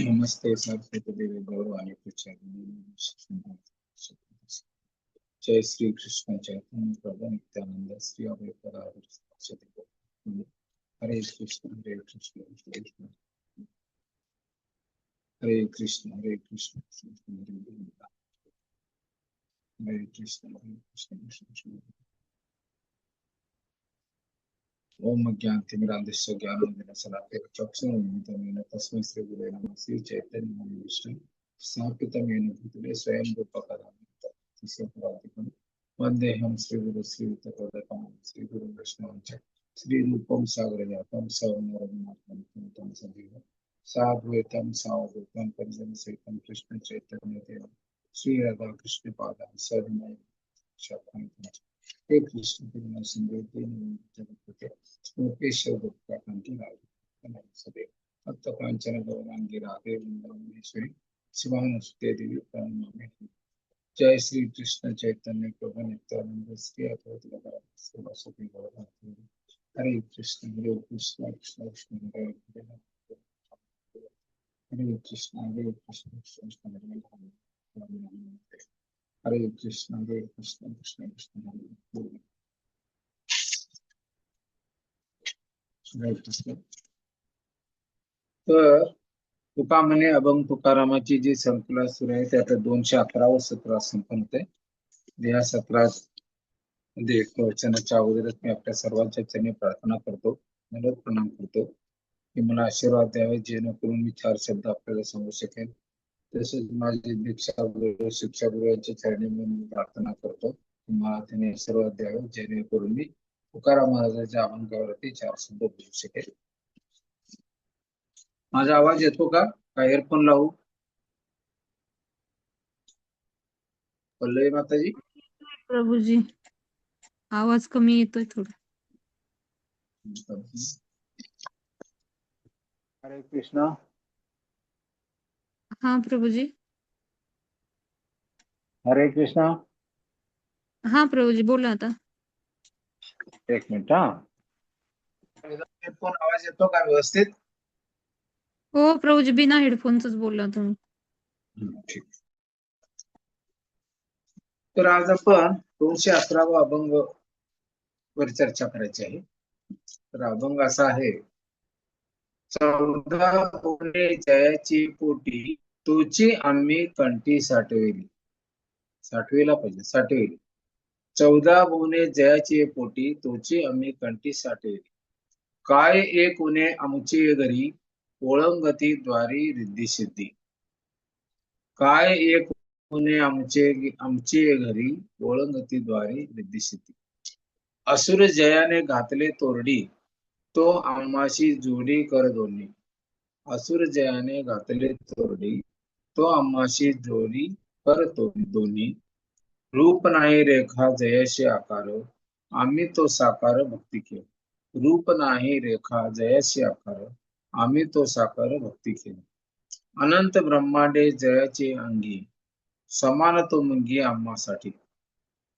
नमस्ते सरस्वती देवी गौरवाणी प्रचारिणी जय श्री कृष्ण चैतन्य प्रभु नित्यानंद श्री अद्वैत हरे कृष्ण हरे कृष्ण हरे कृष्ण हरे कृष्ण हरे कृष्ण हरे कृष्ण ओम ज्ञानतिमिरान्धस्य ज्ञानोदयशलाकया चक्षुरुन्मिलितं तस्मै श्री गुरुवे नमः श्री चैतन्य विष्णु स्थापितं येन भूतले स्वयं रूपकदामि तस्मै वन्देऽहं श्रीगुरु श्रीयुतपदकं श्रीगुरु वैष्णवं च श्रीरूपं सागरजातं सवनरघुनाथं सजीवं साद्वैतं सावधूतं परिजनसहितं कृष्ण चैतन्यदेवं श्री राधा कृष्ण पादां सविनय शाखां हे कृष्ण करुणा सिंधु दीनबंधु गोपेश्वर गोपिकाकांत राधे भक्त कांचन गौरांगी राधे वृंदावनेश्वरी शिवानुसुते देवी प्रणमामि। जय श्री कृष्ण चैतन्य प्रभु नित्यानंद श्री अद्वैत गदाधर वासुदेव गौरभक्तवृंद। हरे कृष्ण कृष्ण कृष्ण हरे हरे हरे कृष्ण कृष्ण कृष्ण हरे हरे हरे कृष्ण कृष्ण कृष्ण हरे हरे हरे कृष्ण। तर तुका म्हणे अभंग तुकारामाची जी संकलन सुरू आहे ते आता 211 सत्र संपन्न होते. या सत्रात मध्ये प्रवचनाच्या अगोदरच मी आपल्या सर्वांच्या चरणी प्रार्थना करतो, नम्र प्रणाम करतो की मला आशीर्वाद द्यावे जेणेकरून मी 4 शब्द आपल्याला सांगू शकेन. तसेच माझे दीक्षागुरु शिक्षागुरु यांच्या चरणी मी प्रार्थना करतो की मला त्यांनी आशीर्वाद द्यावे जेणेकरून मी तुकाराम महाराजांच्या अभंगावरती 4 शब्द बोलू शकेल. माझा आवाज येतो का? एअरफोन लावू? पल्लवी माताजी प्रभूजी आवाज कमी येतोय थोडा. हरे कृष्णा. हा प्रभूजी. हरे कृष्णा. हा प्रभूजी बोला आता. एक मिनिट हा. हेडफोन आवाज येतो का व्यवस्थित? हो प्रभूजी बिना हेडफोनच बोलला तुम्ही. ठीक. तर आज आपण 211 अभंग वर चर्चा करायची आहे. तर अभंग असा आहे, 14 पुणे जयाची पोटी तुची आम्ही कंठी साठविली. साठविला पाहिजे, साठविली. 14 भुवने जयाची पोटी तुची आम्ही कंठी साठविली. काय एक उणे आमची घरी ओळंगती द्वारी रिद्धी सिद्धी. काय एक उणे आमचे घरी ओळंगती द्वारी रिद्धी सिद्धी. असुर जयाने घातले तोरडी तो आम्हाशी जोडी कर दोन्ही. असुर जयाने घातले तोरडी तो आम्हाशी जोडी कर दोन्ही. रूप नाही रेखा जयशी आकार आम्ही तो साकार भक्ती केला. रूप नाही रेखा जयशी आकार आम्ही तो साकार भक्ती केला. अनंत ब्रह्मांडे जयाचे अंगी समान तो मुंगी आम्हासाठी.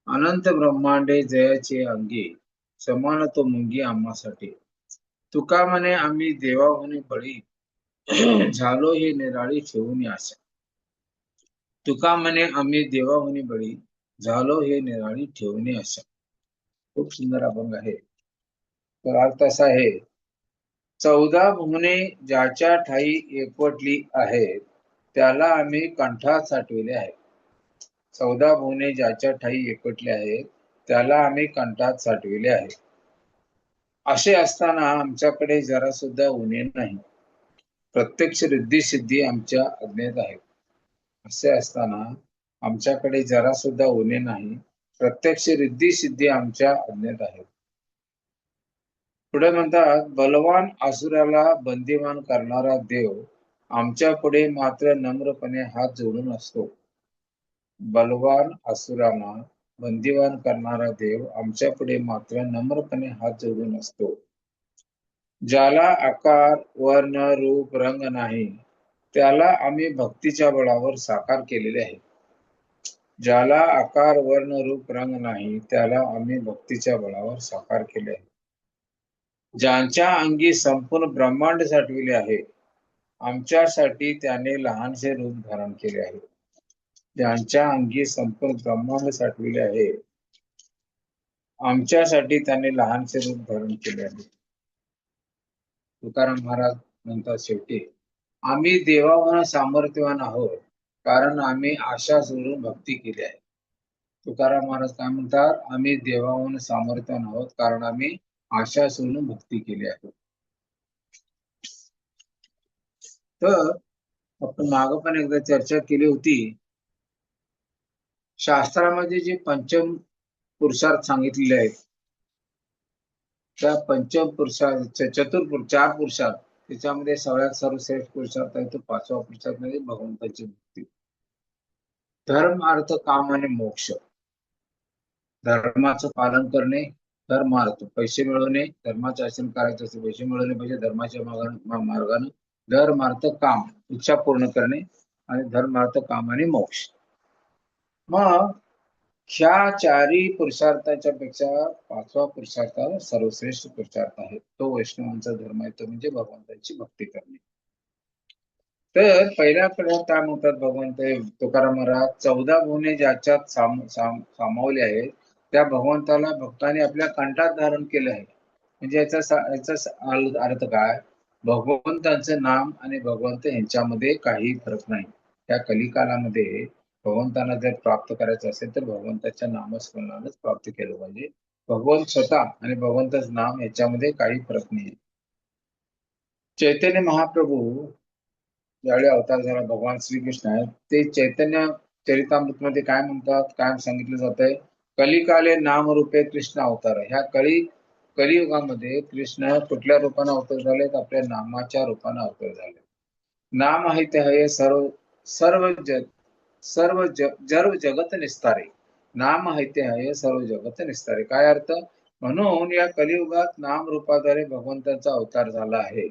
अनंत ब्रह्मांडे जयाचे अंगी समान तो मुंगी आम्हासाठी. तुका म्हणे आम्ही देवाहून बळी झालो ही निराळी ठेवून आशा. तुका म्हणे आम्ही देवाहून बळी झालो हे निराळी ठेवणे आशा. खूप सुंदर अभंग आहे. तर अर्थ असा आहे, 14 भुवने ज्याच्या ठाई एकवटली आहेत त्याला आम्ही कंठात साठविले आहे. 14 भुवने ज्याच्या ठाई एकवटले आहेत त्याला आम्ही कंठात साठविले आहे. असे असताना आमच्याकडे जरा सुद्धा उणे नाही. प्रत्यक्ष रिद्धी सिद्धी आमच्या अज्ञेत आहे. असे असताना आमच्याकडे जरा सुद्धा उणे नाही. प्रत्यक्ष रिद्धी सिद्धी आमच्या अज्ञेत आहे. पुढे म्हणतात, बलवान असुराला बंदीवान करणारा देव आमच्या पुढे मात्र नम्रपणे हात जोडून असतो. बलवान असुराला बंदीवान करणारा देव आमच्या पुढे मात्र नम्रपणे हात जोडून असतो. ज्याला आकार वर्ण रूप रंग नाही त्याला आम्ही भक्तीच्या बळावर साकार केलेले आहे. ज्याला आकार वर्ण रूप रंग नाही त्याला आम्ही भक्तीच्या बळावर साकार केले आहे. ज्यांच्या अंगी संपूर्ण ब्रह्मांड साठविले आहे, आमच्यासाठी त्याने लहानसे रूप धारण केले आहे. ज्यांच्या अंगी संपूर्ण ब्रह्मांड साठविले आहे, आमच्यासाठी त्याने लहानसे रूप धारण केले आहे. तुकाराम महाराज म्हणतात शेवटी, आम्ही देवाहून सामर्थ्यवान आहोत, कारण आम्ही आशा सोडून भक्ती केली आहे. तुकाराम महाराज काय म्हणतात, आम्ही देवाहून सामर्थ्यवान आहोत, कारण आम्ही आशा सोडून भक्ती केली आहे. तर आपण माग पण एकदा चर्चा केली होती, शास्त्रामध्ये जे पंचम पुरुषार्थ सांगितलेले आहेत, त्या पंचम पुरुषार्थ चार पुरुषार्थ, त्याच्यामध्ये सगळ्यात सर्वश्रेष्ठ पुरुषार्थ आहे तो 5वा पुरुषार्थ म्हणजे भगवंताची भक्ती. धर्म, अर्थ, काम आणि मोक्ष. धर्माचं पालन करणे, धर्म अर्थ, पैसे मिळवणे, धर्माचे आचरण करायचे असे पैसे मिळवले पाहिजे धर्माच्या मार्गाने. धर्म, अर्थ, काम, इच्छा पूर्ण करणे, आणि धर्म, अर्थ, काम आणि मोक्ष. मग ह्या चारही पुरुषार्थाच्या पेक्षा 5वा पुरुषार्थ सर्वश्रेष्ठ पुरुषार्थ आहे. तो वैष्णवांचा धर्म आहे, तो म्हणजे भगवंताची भक्ती करणे. तर पहिल्या कडे काय म्हणतात भगवंत तुकाराम महाराज, 14 भुवने ज्याच्यात सामावले आहेत, त्या भगवंताला भक्ताने आपल्या कंठात धारण केले आहे. म्हणजे याचा अर्थ काय, भगवंतांचं नाम आणि भगवंत यांच्यामध्ये काही फरक नाही. त्या कलिकालामध्ये भगवंतांना जर प्राप्त करायचं असेल तर भगवंताच्या नामस्मरणानंच प्राप्त केलं पाहिजे. भगवंत स्वतः आणि भगवंताचं नाम याच्यामध्ये काही फरक नाही. चैतन्य महाप्रभू ज्यावेळी अवतार झाला भगवान श्रीकृष्ण आहे, ते चैतन्य चरितामृत मध्ये काय म्हणतात, काय सांगितलं जात आहे, कलिकाले नामरूपे कृष्ण अवतार. ह्या कलियुगामध्ये कृष्ण कुठल्या रूपाने अवतार झाले, आपल्या नामाच्या रूपाने अवतार झाले. नाम आहे ते आहे सर्व सर्व जगत निस्तारे. नाम आहे ते आहे सर्व जगत निस्तारे. काय अर्थ, म्हणून या कलियुगात नाम रूपाद्वारे भगवंताचा अवतार झाला आहे.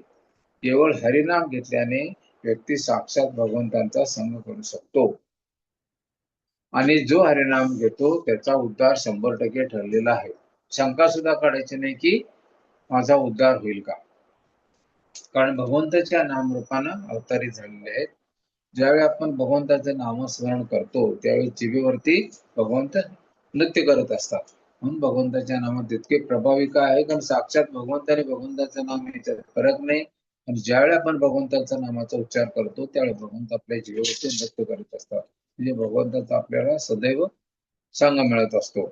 केवळ हरिनाम घेतल्याने व्यक्ती साक्षात भगवंतांचा संग करू शकतो, आणि जो हरिनाम घेतो त्याचा उद्धार 100% ठरलेला आहे. शंका सुद्धा काढायची नाही की माझा उद्धार होईल का, कारण भगवंताच्या नामरूपानं अवतारित झालेले आहेत. ज्यावेळी आपण भगवंताचं नामस्मरण करतो त्यावेळी जिभेवरती भगवंत नृत्य करत असतात. म्हणून भगवंताच्या नामात इतके प्रभावी काय आहे, कारण साक्षात भगवंत आणि भगवंताचं नाम याच्यात फरक नाही. आणि ज्यावेळी आपण भगवंताच्या नामाचा उच्चार करतो त्यावेळी भगवंत आपल्या जीवावरती नृत्य करत असतात. म्हणजे भगवंताचा आपल्याला सदैव संग मिळत असतो.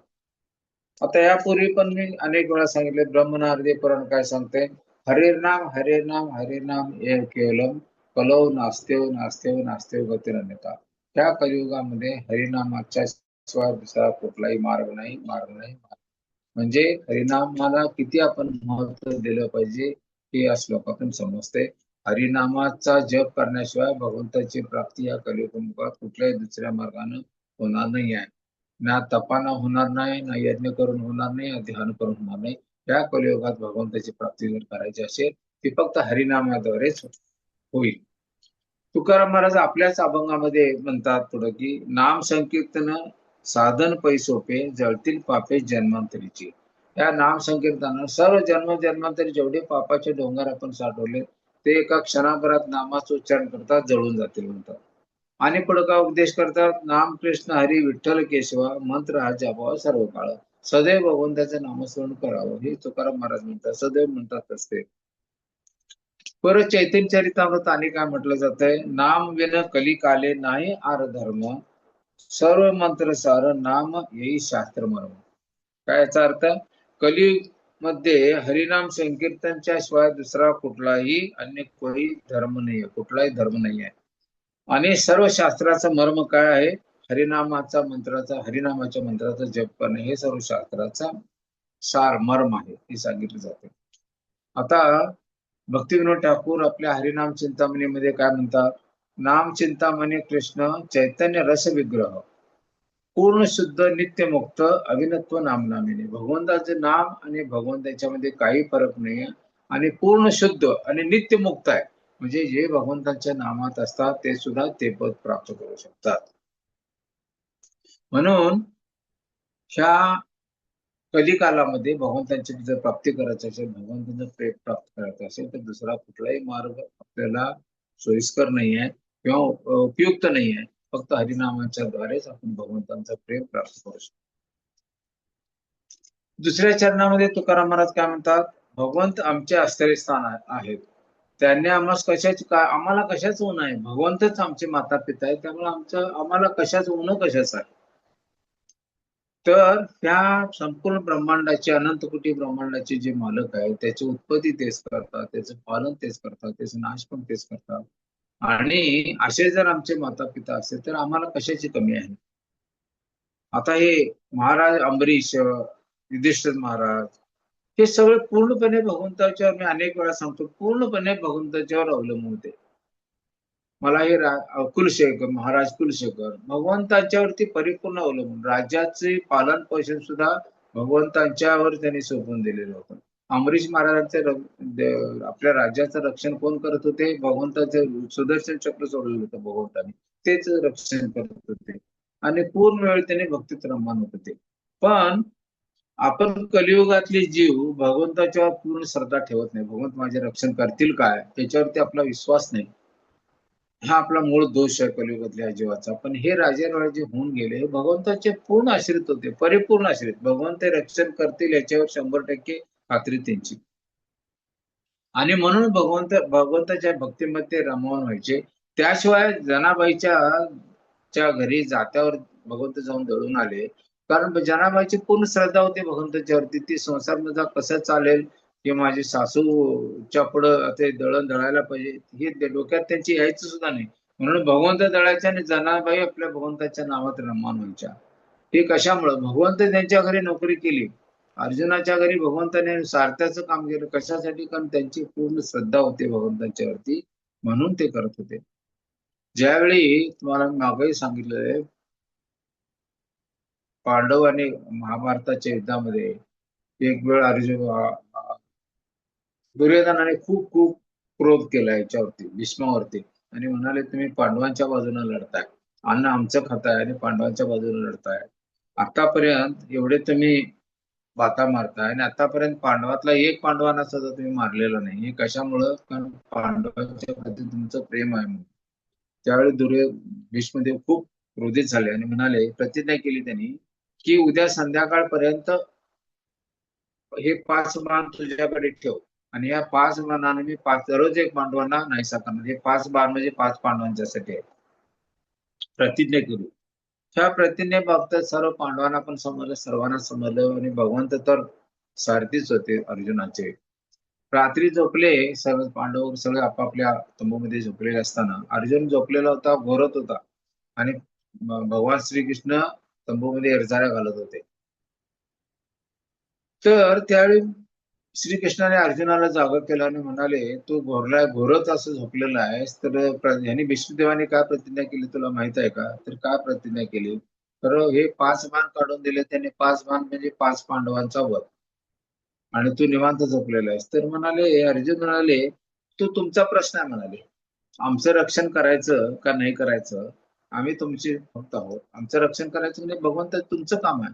आता यापूर्वी पण मी अनेक वेळा सांगितले, ब्रह्मनारदी पुराण काय सांगते, हरिर्नाम हरिर्नाम हरिर्नाम एव केवलम कलौ नास्तेव नास्तेव नास्तेव गतिरन्यथा. त्या कलियुगामध्ये हरिनामाच्या शिवाय दुसरा कुठलाही मार्ग नाही. म्हणजे हरिनामाला किती आपण महत्व दिलं पाहिजे हे या श्लोकातून समजते. हरिनामाचा जप करण्याशिवाय भगवंताची प्राप्ती या कलियुगात कुठल्याही दुसऱ्या मार्गाने होणार नाही आहे. ना तपाना होणार नाही, ना यज्ञ करून होणार नाही, ना ध्यान करून होणार नाही. या कलियुगात भगवंताची प्राप्ती जर करायची असेल ती फक्त हरिनामाद्वारेच होईल. तुकाराम महाराज आपल्याच अभंगामध्ये म्हणतात पुढे की, नाम संकीर्तन साधन पैसोपे जळतील पापे जन्मांतरीची. या नाम संकीर्तनानं सर्व जन्मांतरी जेवढे पापाचे डोंगर आपण साठवले ते एका क्षणाभरात नामाचं उच्चारण करतात जळून जातील म्हणतात. आणि पुढे का उपदेश करतात, नाम कृष्ण हरी विठ्ठल केशवा मंत्र हा जपावा सर्व काळ. सदैव भगवंताचं नामस्मरण करावं हे तुकाराम महाराज म्हणतात, सदैव म्हणतात असते. परत चैतन्य चरितामृत आणि काय म्हटलं जातंय, नाम विन कलिकाले नाही आर धर्म, सर्व मंत्र सार नाम येई शास्त्र मर्म. काय याचा अर्थ, कलियुग मध्ये हरिनाम संकीर्तनच्या शिवाय दुसरा कुठलाही अन्य कोणी धर्म नाही, कुठलाही धर्म नाही आहे. आणि सर्व शास्त्राचं मर्म काय आहे, हरिनामाच्या मंत्राचा जप करणे हे सर्व शास्त्राचा सार मर्म आहे हे सांगितलं जाते. आता भक्तिविनोद ठाकूर आपल्या हरिनाम चिंतामणीमध्ये काय म्हणतात, नाम चिंतामणी कृष्ण चैतन्य रस विग्रह पूर्ण शुद्ध नित्यमुक्त अविनत्व नामनामिनी. भगवंताचे नाम आणि भगवंताच्या मध्ये काही फरक नाही आणि पूर्ण शुद्ध आणि नित्यमुक्त आहे. म्हणजे जे भगवंताच्या नामात असतात ते सुद्धा ते पद प्राप्त करू शकतात. म्हणून ह्या कलिकालामध्ये भगवंतांची जर प्राप्ती करायची असेल, भगवंतांचं प्रेम प्राप्त करायचं असेल, तर दुसरा कुठलाही मार्ग आपल्याला सोयीस्कर नाही आहे किंवा उपयुक्त नाही आहे. फक्त हरिनामाच्या द्वारेच आपण भगवंतांचं प्रेम प्राप्त करू शकतो. दुसऱ्या चरणामध्ये तुकाराम महाराज काय म्हणतात, भगवंत आमचे आश्रयस्थान आहेत. त्यांनी आम्हाला कशाच ऊन आहे, भगवंतच आमचे माता पिता आहेत, त्यामुळे आम्हाला कशाच ऊन कशाच आहे. तर त्या संपूर्ण ब्रह्मांडाचे, अनंत कोटी ब्रह्मांडाचे जे मालक आहेत, त्याची उत्पत्ती तेच करतात, त्याचं पालन तेच करतात, त्याचा नाश पण तेच करतात. आणि असे जर आमचे माता पिता असेल तर आम्हाला कशाची कमी आहे. आता हे महाराज अंबरीश, युधिष्ठिर महाराज, हे सगळे पूर्णपणे भगवंताच्यावर, मी अनेक वेळा सांगतो, पूर्णपणे भगवंताच्यावर अवलंबून होते. मला हे कुलशेखर, महाराज कुलशेखर भगवंतांच्यावरती परिपूर्ण अवलंबून, राज्याचे पालन पोषण सुद्धा भगवंतांच्यावर त्यांनी सोपवून दिलेलं होतं. अंबरीश महाराजांचे आपल्या राज्याचं रक्षण कोण करत होते, भगवंताचे सुदर्शन चक्र सोडलेलं होतं भगवंतांनी, तेच रक्षण करत होते. आणि पूर्ण वेळ त्यांनी भक्तीत रममान होत होते. पण आपण कलियुगातले जीव भगवंताच्यावर पूर्ण श्रद्धा ठेवत नाही. भगवंत माझे रक्षण करतील काय, त्याच्यावरती आपला विश्वास नाही. हा आपला मूळ दोष आहे कलियुगातल्या जीवाचा. पण हे राजे होऊन गेले, हे भगवंताचे पूर्ण आश्रित होते, परिपूर्ण आश्रित. भगवंत रक्षण करतील याच्यावर 100% खात्री त्यांची. आणि म्हणून भगवंताच्या भक्तीमध्ये रममाण व्हायचे. त्याशिवाय जनाबाईच्या घरी जात्यावर भगवंत जाऊन दळून आले, कारण जनाबाईची पूर्ण श्रद्धा होती भगवंताच्यावरती. ती संसार माझा कसा चालेल, की माझी सासूच्या पुढं ते दळण दळायला पाहिजे, हे डोक्यात त्यांची यायचं सुद्धा नाही. म्हणून भगवंत दळायच्या आणि जनाबाई आपल्या भगवंताच्या नावात रममाण व्हायच्या. हे कशामुळं, भगवंत त्यांच्या घरी नोकरी केली, अर्जुनाच्या घरी भगवंताने सारथ्याचं काम केलं. कशासाठी, कारण त्यांची पूर्ण श्रद्धा होती भगवंतांच्यावरती, म्हणून ते करत होते. ज्यावेळी तुम्हाला मागेही सांगितलंय, पांडव आणि महाभारताच्या युद्धामध्ये एक वेळ दुर्योधनाने खूप खूप क्रोध केला याच्यावरती, भीष्मावरती, आणि म्हणाले तुम्ही पांडवांच्या बाजूने लढताय, अन्न आमचं खाताय आणि पांडवांच्या बाजूने लढताय. आतापर्यंत एवढे तुम्ही बाता मारताय आणि आतापर्यंत पांडवातला एक पांडवांना सुद्धा तुम्ही मारलेलं नाही. हे कशामुळं, कारण पांडवांच्या प्रती तुमचं प्रेम आहे म्हणून. त्यावेळी भीष्मदेव खूप क्रोधित झाले आणि म्हणाले, प्रतिज्ञा केली त्यांनी, की उद्या संध्याकाळपर्यंत हे 5 बाण तुझ्याकडे ठेव आणि या 5 बाणाने मी दररोज एक पांडवांना नाहीसा करणार. हे 5 बाण म्हणजे 5 पांडवांच्यासाठी आहे. प्रतिज्ञा केली. त्या प्रतिज्ञेबाबतीत सर्व पांडवांना पण समजलं, सर्वांना समजलं, आणि भगवंत तर सारथीच होते अर्जुनाचे. रात्री झोपले सर्व पांडव, सगळे आपापल्या तंबूमध्ये झोपलेले असताना अर्जुन झोपलेला होता, घोरत होता, आणि भगवान श्रीकृष्ण तंबूमध्ये इरझाऱ्या घालत होते. तर त्यावेळी श्रीकृष्णाने अर्जुनाला जागा केलं आणि म्हणाले, तू घोरत असं झोपलेला आहेस, तर ह्यांनी विष्णुदेवाने काय प्रतिज्ञा केली तुला माहित आहे का? तर काय प्रतिज्ञा केली, तर हे 5 बाण काढून दिले त्यांनी. 5 बाण म्हणजे 5 पांडवांचा वध, आणि तू निवांत झोपलेला आहेस. तर म्हणाले, अर्जुन म्हणाले, तो तुमचा प्रश्न आहे म्हणाले, आमचं रक्षण करायचं का नाही करायचं, आम्ही तुमचे भक्त आहोत, आमचं रक्षण करायचं म्हणजे भगवंत तुमचं काम आहे.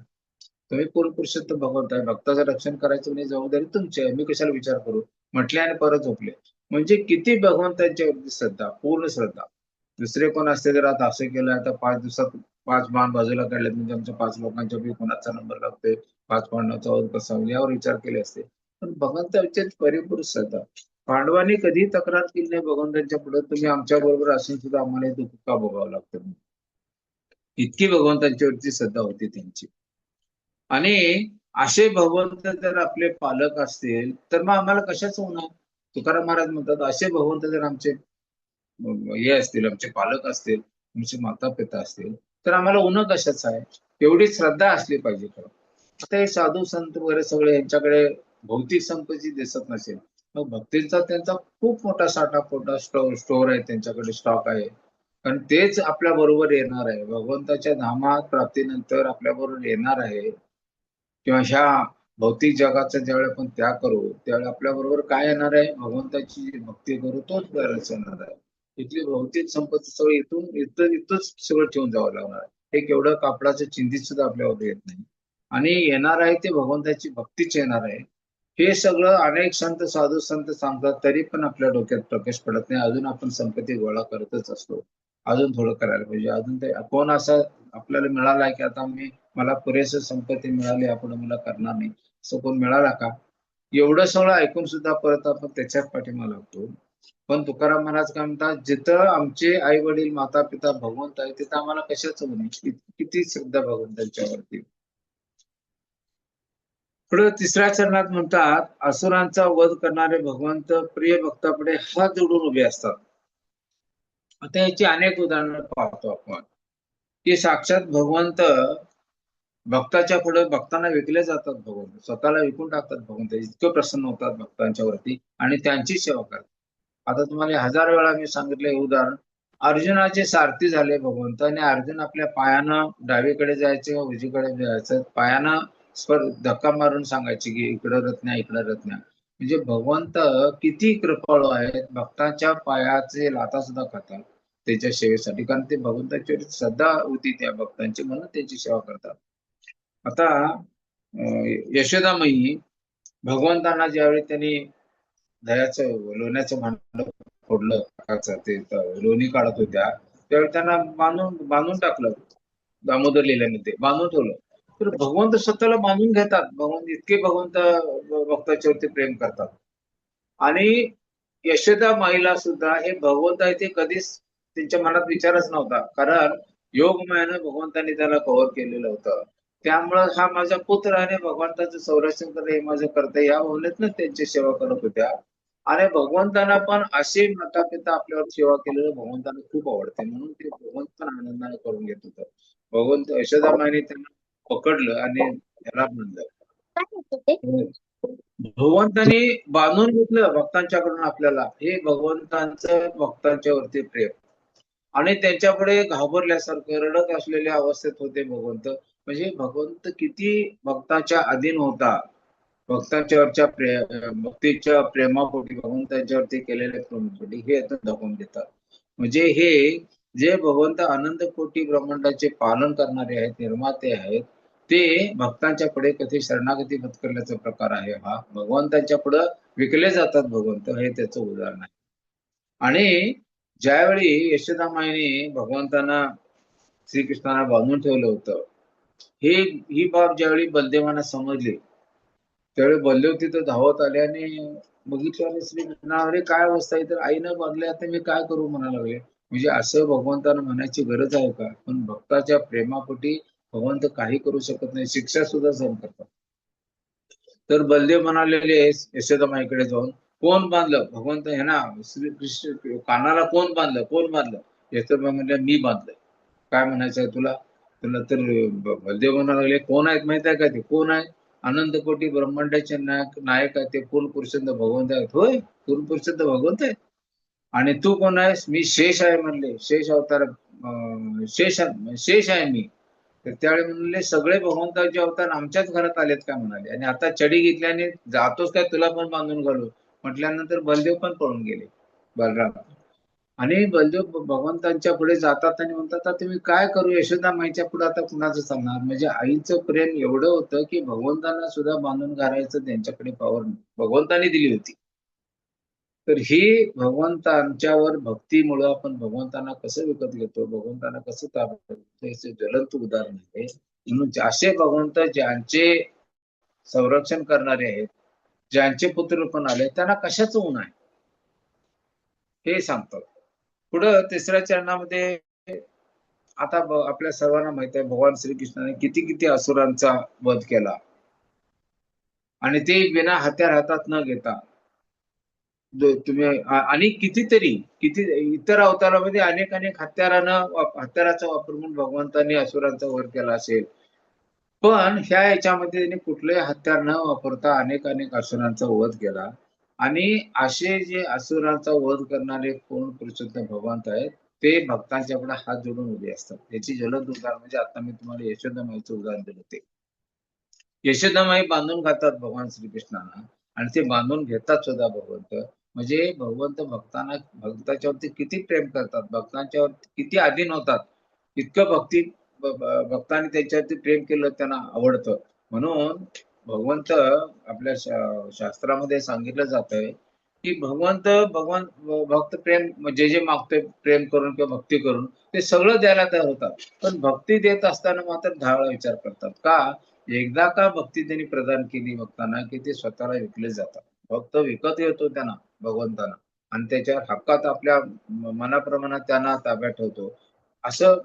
तुम्ही पूर्ण पुरुषोत्तम भगवंत आहे, भक्ताचं रक्षण करायचं म्हणजे जबाबदारी तुमची आहे, मी कशाला विचार करू, म्हटले आणि परत झोपले. म्हणजे किती भगवंतांच्यावरती श्रद्धा, पूर्ण श्रद्धा. दुसरे कोण असते तर आता असं केलं, आता 5 दिवसात 5 बाण बाजूला काढले म्हणजे आमच्या 5 लोकांच्या पैकी कोणाचा नंबर लागतोय, 5 पांडवांचा वध कसा होईल यावर विचार केले असते. पण भगवंतांची परिपूर्ण श्रद्धा. पांडवांनी कधी तक्रार केली नाही भगवंतांच्या पुढे, तुम्ही आमच्या बरोबर असून सुद्धा आम्हाला दुःख का भोगावं लागतं. इतकी भगवंतांच्यावरती श्रद्धा होती त्यांची. आणि असे भगवंत जर आपले पालक असतील तर मग आम्हाला कशाच होणार. तुकाराम महाराज म्हणतात, असे भगवंत जर आमचे हे असतील, आमचे पालक असतील, आमचे माता पिता असतील, तर आम्हाला उन्ह कशाच आहे. एवढी श्रद्धा असली पाहिजे खरं. आता हे साधू संत वगैरे सगळे, यांच्याकडे भौतिक संपत्ती दिसत नसेल, मग भक्तींचा त्यांचा खूप मोठा साठा, मोठा स्टोर आहे त्यांच्याकडे, स्टॉक आहे. कारण तेच आपल्या बरोबर येणार आहे, भगवंताच्या धामात प्राप्तीनंतर आपल्या बरोबर येणार आहे. किंवा ह्या भौतिक जगाचा ज्यावेळी आपण त्याग करू, त्यावेळी आपल्या बरोबर काय येणार आहे, भगवंताची जी भक्ती करू तोच बरंच येणार आहे. इथली भौतिक संपत्ती सगळं इथूनच सगळं ठेवून जावं लागणार आहे. एक एवढं कापडाचं चिंधीत सुद्धा आपल्यावर येत नाही. आणि येणार आहे ते भगवंताची भक्तीच येणार आहे. हे सगळं अनेक संत साधू संत सांगतात, तरी पण आपल्या डोक्यात प्रकाश पडत नाही. अजून आपण संपत्ती गोळा करतच असतो. अजून थोडं करायला पाहिजे, अजून ते कोण असं आपल्याला मिळाला की आता मला पुरेसं संपत्ती मिळाली, आपण मला करणार नाही, असं कोण मिळाला का? एवढं सगळं ऐकून सुद्धा परत आपण त्याच्याच पाठीमागे लागतो. पण तुकाराम महाराज काय म्हणतात, जिथं आमचे आई वडील माता पिता भगवंत आहे, तिथं आम्हाला कशाचं म्हणे, किती श्रद्धा भगवंतांच्यावरती. पुढे तिसऱ्या चरणात म्हणतात, असुरांचा वध करणारे भगवंत प्रिय भक्तापुढे हात जोडून उभे असतात. आता याची अनेक उदाहरणं पाहतो आपण, की साक्षात भगवंत भक्ताच्या पुढे भक्तांना विकले जातात. भगवंत स्वतःला विकून टाकतात. भगवंत इतकं प्रसन्न होतात भक्तांच्या वरती आणि त्यांची सेवा करतात. आता तुम्हाला 1000 वेळा मी सांगितलं हे उदाहरण. अर्जुनाचे सारथी झाले भगवंत आणि अर्जुन आपल्या पायानं डावीकडे जायचे, उजवीकडे जायचं, पायानं धक्का मारून सांगायचे की इकडं रत्न्या, इकडं रत्न्या. म्हणजे भगवंत किती कृपाळू आहेत, भक्तांच्या पायाचे लाथा सुद्धा खातात त्याच्या सेवेसाठी, कारण ते भगवंताची श्रद्धा होती त्या भक्तांची, म्हणून त्यांची सेवा करतात. आता यशोदामाई भगवंतांना ज्यावेळी त्यांनी लोण्याचं भांड फोडलं, ते लोणी काढत होत्या, त्यावेळी त्यांना बांधून टाकलं, दामोदर लीलेमध्ये बांधून ठेवलं. तर भगवंत स्वतःला बांधून घेतात. भगवंत इतके भगवंत भक्ताच्यावरती प्रेम करतात. आणि यशोदा माईला सुद्धा हे भगवंत आहे ते कधीच त्यांच्या मनात विचारच नव्हता, कारण योगमायानं भगवंतांनी त्याला कव्हर केलेलं होतं. त्यामुळं हा माझा पुत्र आणि भगवंताचं संरक्षण करणं हे माझं कर्तव्य, या भावनेतनं त्यांची सेवा करत होत्या. आणि भगवंतांना पण असे माता पिता आपल्यावर सेवा केलेलं भगवंतांना खूप आवडते, म्हणून ते भगवंत पण आनंदाने करून घेत होतं. भगवंत यशोदामाईने त्यांना पकडलं आणि त्याला म्हणलं, भगवंतांनी बांधून घेतलं भक्तांच्याकडून आपल्याला, हे भगवंतांचं भक्तांच्या वरती प्रेम. आणि त्यांच्यापुढे घाबरल्यासारखं रडत असलेल्या अवस्थेत होते भगवंत. म्हणजे भगवंत किती भक्ताच्या अधीन होता, भक्तांच्यावरच्या भक्तीच्या प्रेमापोटी भगवंतांच्यावरती केलेल्या प्रेमापोटी हे आता दाखवून देतात. म्हणजे हे जे भगवंत अनंत कोटी ब्रह्मांडाचे पालन करणारे आहेत, निर्माते आहेत, ते भक्तांच्या पुढे कधी शरणागती पत्करल्याचा प्रकार आहे. हा भगवंतांच्या पुढे विकले जातात भगवंत, हे त्याचं उदाहरण आहे. आणि ज्यावेळी यशोदामाईने भगवंतांना श्रीकृष्णाला बांधून ठेवलं होतं, ही बाब ज्यावेळी बलदेवांना समजली, त्यावेळी बलदेव तिथं धावत आले आणि बघितलं आणि श्रीकृष्णा, अरे काय अवस्था आहे, तर आईनं बांधले, आता मी काय करू म्हणायला लागले. म्हणजे असं भगवंतांना म्हणायची गरज आहे का? पण भक्ताच्या प्रेमापोटी भगवंत काही करू शकत नाही, शिक्षा सुद्धा सहन करतात. तर बलदेव म्हणालेले यशोदामाईकडे जाऊन, कोण बांधलं? भगवंत हे ना, श्रीकृष्ण कानाला कोण बांधलं? यशोदा म्हणल्या, मी बांधलं. काय म्हणायचंय तुला? तुला तर बलदेव म्हणायला लागले, कोण आहेत माहित आहे का ते? कोण आहे? अनंत कोटी ब्रह्मांडाचे नायक आहे ते, पूर्ण पुरुषोत्तम भगवंत आहेत. होय, पूर्ण पुरुषोत्तम भगवंत आहे. आणि तू कोण आहेस? मी शेष आहे म्हणले. शेष अवतार, शेष आहे मी. तर त्यावेळी म्हणले, सगळे भगवंताचे अवतार आमच्याच घरात आलेत का म्हणाले, आणि आता चढी घेतल्याने जातोच काय, तुला पण बांधून घालू म्हटल्यानंतर बलदेव पण पळून गेले, बलराम. आणि बलदेव भगवंतांच्या पुढे जातात आणि म्हणतात, आता मी काय करू, यशोदा माईच्या पुढे आता कुणाचं चालणार. म्हणजे आईचं प्रेम एवढं होतं की भगवंतांना सुद्धा बांधून घालायचं त्यांच्याकडे पॉवर भगवंतांनी दिली होती. तर ही भगवंतांच्यावर भक्तीमुळे आपण भगवंतांना कसं विकत घेतो, भगवंतांना कसं ताब्यात घेतो, याचे ज्वलंत उदाहरण आहे. म्हणून असे भगवंत ज्यांचे संरक्षण करणारे आहेत, ज्यांचे पुत्र पण आले, त्यांना कशाचं ऊन आहे हे सांगतात. पुढं तिसऱ्या चरणामध्ये आता आपल्या सर्वांना माहित आहे, भगवान श्रीकृष्णाने किती किती असुरांचा वध केला आणि ते बिना हत्यार हातात न घेता. तुम्ही आणि किती इतर अवतारामध्ये अनेक हत्याराचा वापर म्हणून भगवंतांनी असुरांचा वध केला असेल, पण ह्या याच्यामध्ये त्यांनी कुठलंही हत्यार न वापरता अनेक असुरांचा वध केला. आणि असे जे असुरांचा वध करणारे पूर्ण पुरुषोत्तम भगवंत आहेत, ते भक्तांच्या पुढे हात जोडून उभे असतात. याची जलद उदाहरण म्हणजे आता मी तुम्हाला यशोदामाईचं उदाहरण दिलं ते. यशोदामाई बांधून घालतात भगवान श्रीकृष्णांना, आणि ते बांधून घेतात सुद्धा भगवंत. म्हणजे भगवंत भक्ताच्यावरती किती प्रेम करतात, भक्तांच्यावरती किती अधीन होतात, इतकं भक्तांनी त्यांच्यावरती प्रेम केलं, त्यांना आवडतं. म्हणून भगवंत आपल्या शास्त्रामध्ये सांगितलं जातंय की भगवान भक्त प्रेम जे जे मागतोय प्रेम करून किंवा भक्ती करून ते सगळं द्यायला तयार होतात. पण भक्ती देत असताना मात्र 10 वेळा विचार करतात. का? एकदा का भक्ती त्यांनी प्रदान केली भक्तांना की ते स्वतःला विकले जातात. भक्त विकत येतो त्यांना भगवंतांना आणि त्याच्या हक्कात आपल्या मनाप्रमाणे त्यांना ताब्यात ठेवतो. असं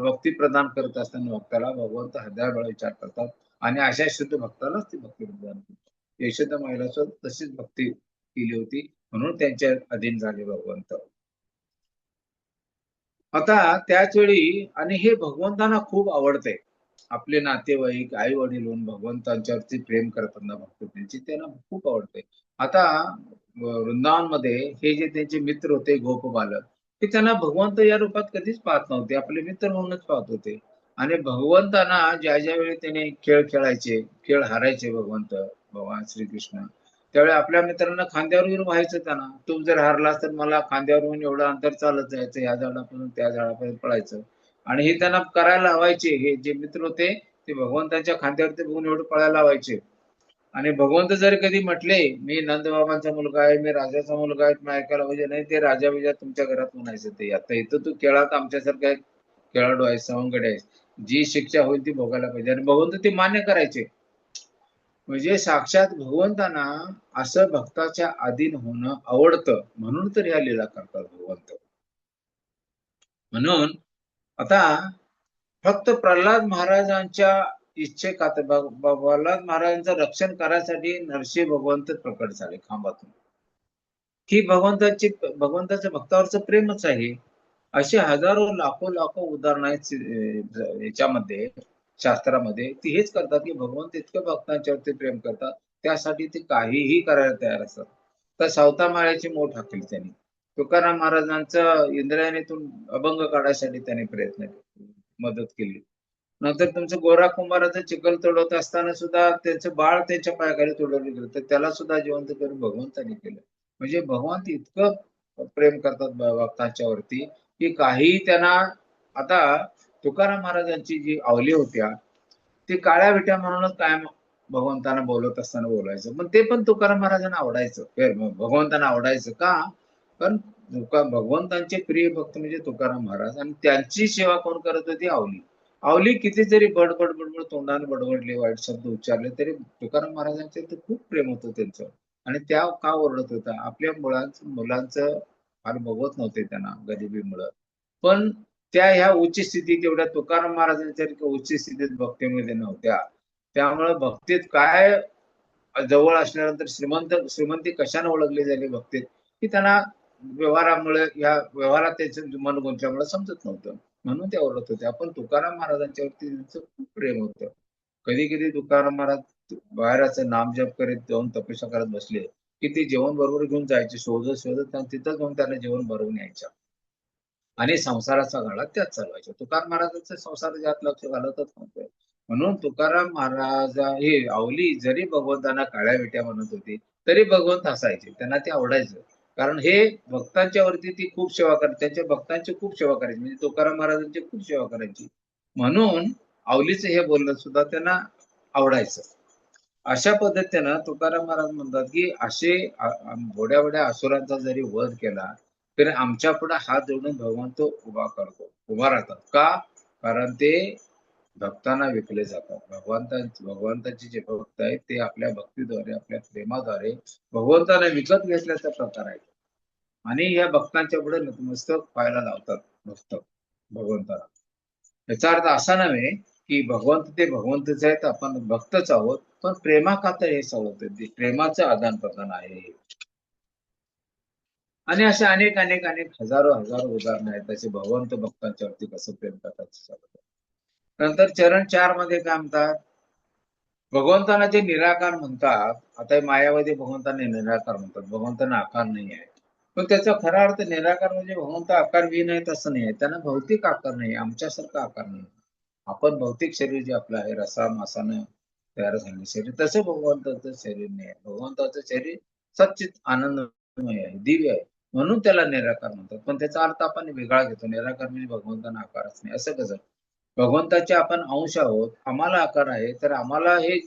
भक्ती प्रदान करत असताना भक्ताला भगवंत 1000 वेळा विचार करतात आणि अशा शुद्ध भक्तालाच ती भक्ती प्रदान करतात. यशोदा माईला तशीच भक्ती केली होती म्हणून त्यांच्या अधीन झाले भगवंत. आता त्याच वेळी आणि हे भगवंतांना खूप आवडते. आपले नातेवाईक, आई-वडील होऊन भगवंतांच्यावरती प्रेम करताना भक्त त्यांची त्यांना खूप आवडते. आता वृंदावनमध्ये हे जे त्यांचे मित्र होते गोप बालक, ते त्यांना भगवंत या रूपात कधीच पाहत नव्हते. आपले मित्र म्हणूनच पाहत होते. आणि भगवंतांना ज्या वेळी त्याने खेळ खेळायचे, खेळ हारायचे भगवान श्रीकृष्ण, त्यावेळी आपल्या मित्रांना खांद्यावर घेऊन व्हायचं त्यांना. तू जर हारलास तर मला खांद्यावर घेऊन एवढं अंतर चालत जायचं, ह्या झाडापासून त्या झाडापर्यंत पळायचं. आणि हे त्यांना करायला लावायचे. हे जे मित्र होते ते भगवंताच्या खांद्यावरती बघून एवढं पळायला लावायचे. आणि भगवंत जर कधी म्हटले मी नंदबाबांचा मुलगा आहे, मी राजाचा मुलगा आहे, तुम्ही ऐकायला पाहिजे नाही, ते राजा बिजा तुमच्या घरात म्हणायचं. ते आता इथं तू खेळात आमच्यासारखा खेळाडू आहे, सवंगडी आहे, जी शिक्षा होईल ती भोगायला पाहिजे. आणि भगवंत ते मान्य करायचे. म्हणजे साक्षात भगवंतांना असं भक्ताच्या अधीन होणं आवडतं म्हणून तर या लीला करतात भगवंत. म्हणून आता फक्त प्रल्हाद महाराजांच्या इच्छेखातर प्रल्हाद महाराजांचं रक्षण करायसाठी नरसिंह भगवंत प्रकट झाले खांबातून. ही भगवंताचं भक्तावरचं प्रेमच आहे. अशी हजारो लाखो उदाहरणं आहेत याच्यामध्ये शास्त्रामध्ये. ती हेच करतात की भगवंत इतकं भक्तांच्यावरती प्रेम करतात त्यासाठी ते काहीही करायला तयार असतात. तर सावता माळ्याची मोठ हाकली त्यांनी. तुकाराम महाराजांचं इंद्रायणीतून अभंग काढायसाठी त्यांनी प्रयत्न केले, मदत केली. नंतर तुमचं गोरा कुंभाराचं चिखल तोडवत असताना सुद्धा त्यांचं बाळ त्यांच्या पायाखाली तोडवलं गेलं तर त्याला सुद्धा जिवंत करून भगवंतांनी केलं. म्हणजे भगवंत इतकं प्रेम करतात भक्तांच्या वरती की काही त्यांना. आता तुकाराम महाराजांची जी आवली होत्या ती काळ्या विट्या म्हणूनच कायम भगवंतांना बोलत असताना बोलायचं. पण ते पण तुकाराम महाराजांना आवडायचं, भगवंतांना आवडायचं. का? कारण भगवंतांचे प्रिय भक्त म्हणजे तुकाराम महाराज आणि त्यांची सेवा कोण करत होती? आवली. आवली किती जरी बडबड तोंडाने बडबडले, वाईट शब्द उच्चारले तरी तुकाराम महाराजांचे तर खूप प्रेम होतं त्यांचं. आणि त्या का ओरडत होत्या? आपल्या मुलांचं फार बघवत नव्हते त्यांना गरिबीमुळं. पण त्या ह्या उच्च स्थितीत एवढ्या तुकाराम महाराजांसारख्या उच्च स्थितीत भक्तीमध्ये नव्हत्या. त्यामुळे भक्तीत काय जवळ असल्यानंतर श्रीमंती कशाने ओळखली झाली भक्तीत की त्यांना व्यवहारामुळे या व्यवहारात त्याचं मन गुंतल्यामुळे समजत नव्हतं. म्हणून त्या ओरडत होत्या. पण तुकाराम महाराजांच्यावरती त्यांचं खूप प्रेम होतं. कधी कधी तुकाराम महाराज बाहेरचं नामजप करीत जाऊन तपस्या करत बसले की ते जेवण बरोबर घेऊन जायचे, शोधत आणि तिथं जाऊन त्यांना जेवण भरवून यायचं. आणि संसाराचा गाडा त्यात चालवायचा. तुकाराम महाराजांचा संसार ज्यात लक्ष घालतच नव्हतं. म्हणून तुकाराम महाराज हे आवली जरी भगवंतांना काळ्या विट्या म्हणत होती तरी भगवंत हसायचे, त्यांना ते आवडायचं. कारण हे भक्तांच्या वरती ती खूप सेवा करायची, त्यांच्या भक्तांची खूप सेवा करायची. म्हणजे तुकाराम महाराजांची खूप सेवा करायची. म्हणून आवलीचं हे बोलणं सुद्धा त्यांना आवडायचं. अशा पद्धतीनं तुकाराम महाराज म्हणतात की असे भोड्या असुरांचा जरी वध केला तरी आमच्या पुढे हात जोडून भगवंत उभा राहतात. का? कारण ते भक्तांना विकले जातात. भगवंताचे जे भक्त आहेत ते आपल्या भक्तीद्वारे, आपल्या प्रेमाद्वारे भगवंताला विकत घेतल्याचा प्रकार आहे. आणि या भक्तांच्या पुढे नतमस्तक पाहायला लावतात भक्त भगवंताला. याचा अर्थ असा नव्हे की ते भगवंतच आहेत, आपण भक्तच आहोत. पण प्रेमा खातर हे सवलत प्रेमाचं आदान प्रदान आहे. आणि असे अनेक हजारो उदाहरणं आहेत तसे भगवंत भक्तांच्या वरती कसं प्रेम करतात. नंतर चरण 4 मध्ये काय म्हणतात? भगवंतांना जे निराकार म्हणतात. आता मायावादी भगवंतांना निराकार म्हणतात, भगवंतांना आकार नाही आहे. पण त्याचा खरा अर्थ निराकार म्हणजे भगवंत आकारविहीन आहेत असं नाही आहे. त्यांना भौतिक आकार नाही, आमच्यासारखा आकार नाही. आपण भौतिक शरीर जे आपलं आहे रसा मासानं तयार झालेलं शरीर, तसं भगवंताचं शरीर नाही आहे. भगवंताचं शरीर सच्चित आनंदमय आहे, दिव्य आहे. म्हणून त्याला निराकार म्हणतात. पण त्याचा अर्थ आपण वेगळा घेतो. निराकार म्हणजे भगवंतांना आकारच नाही असं कसं? भगवंताचे आपण अंश आहोत, आम्हाला आकार आहे, तर आम्हाला हे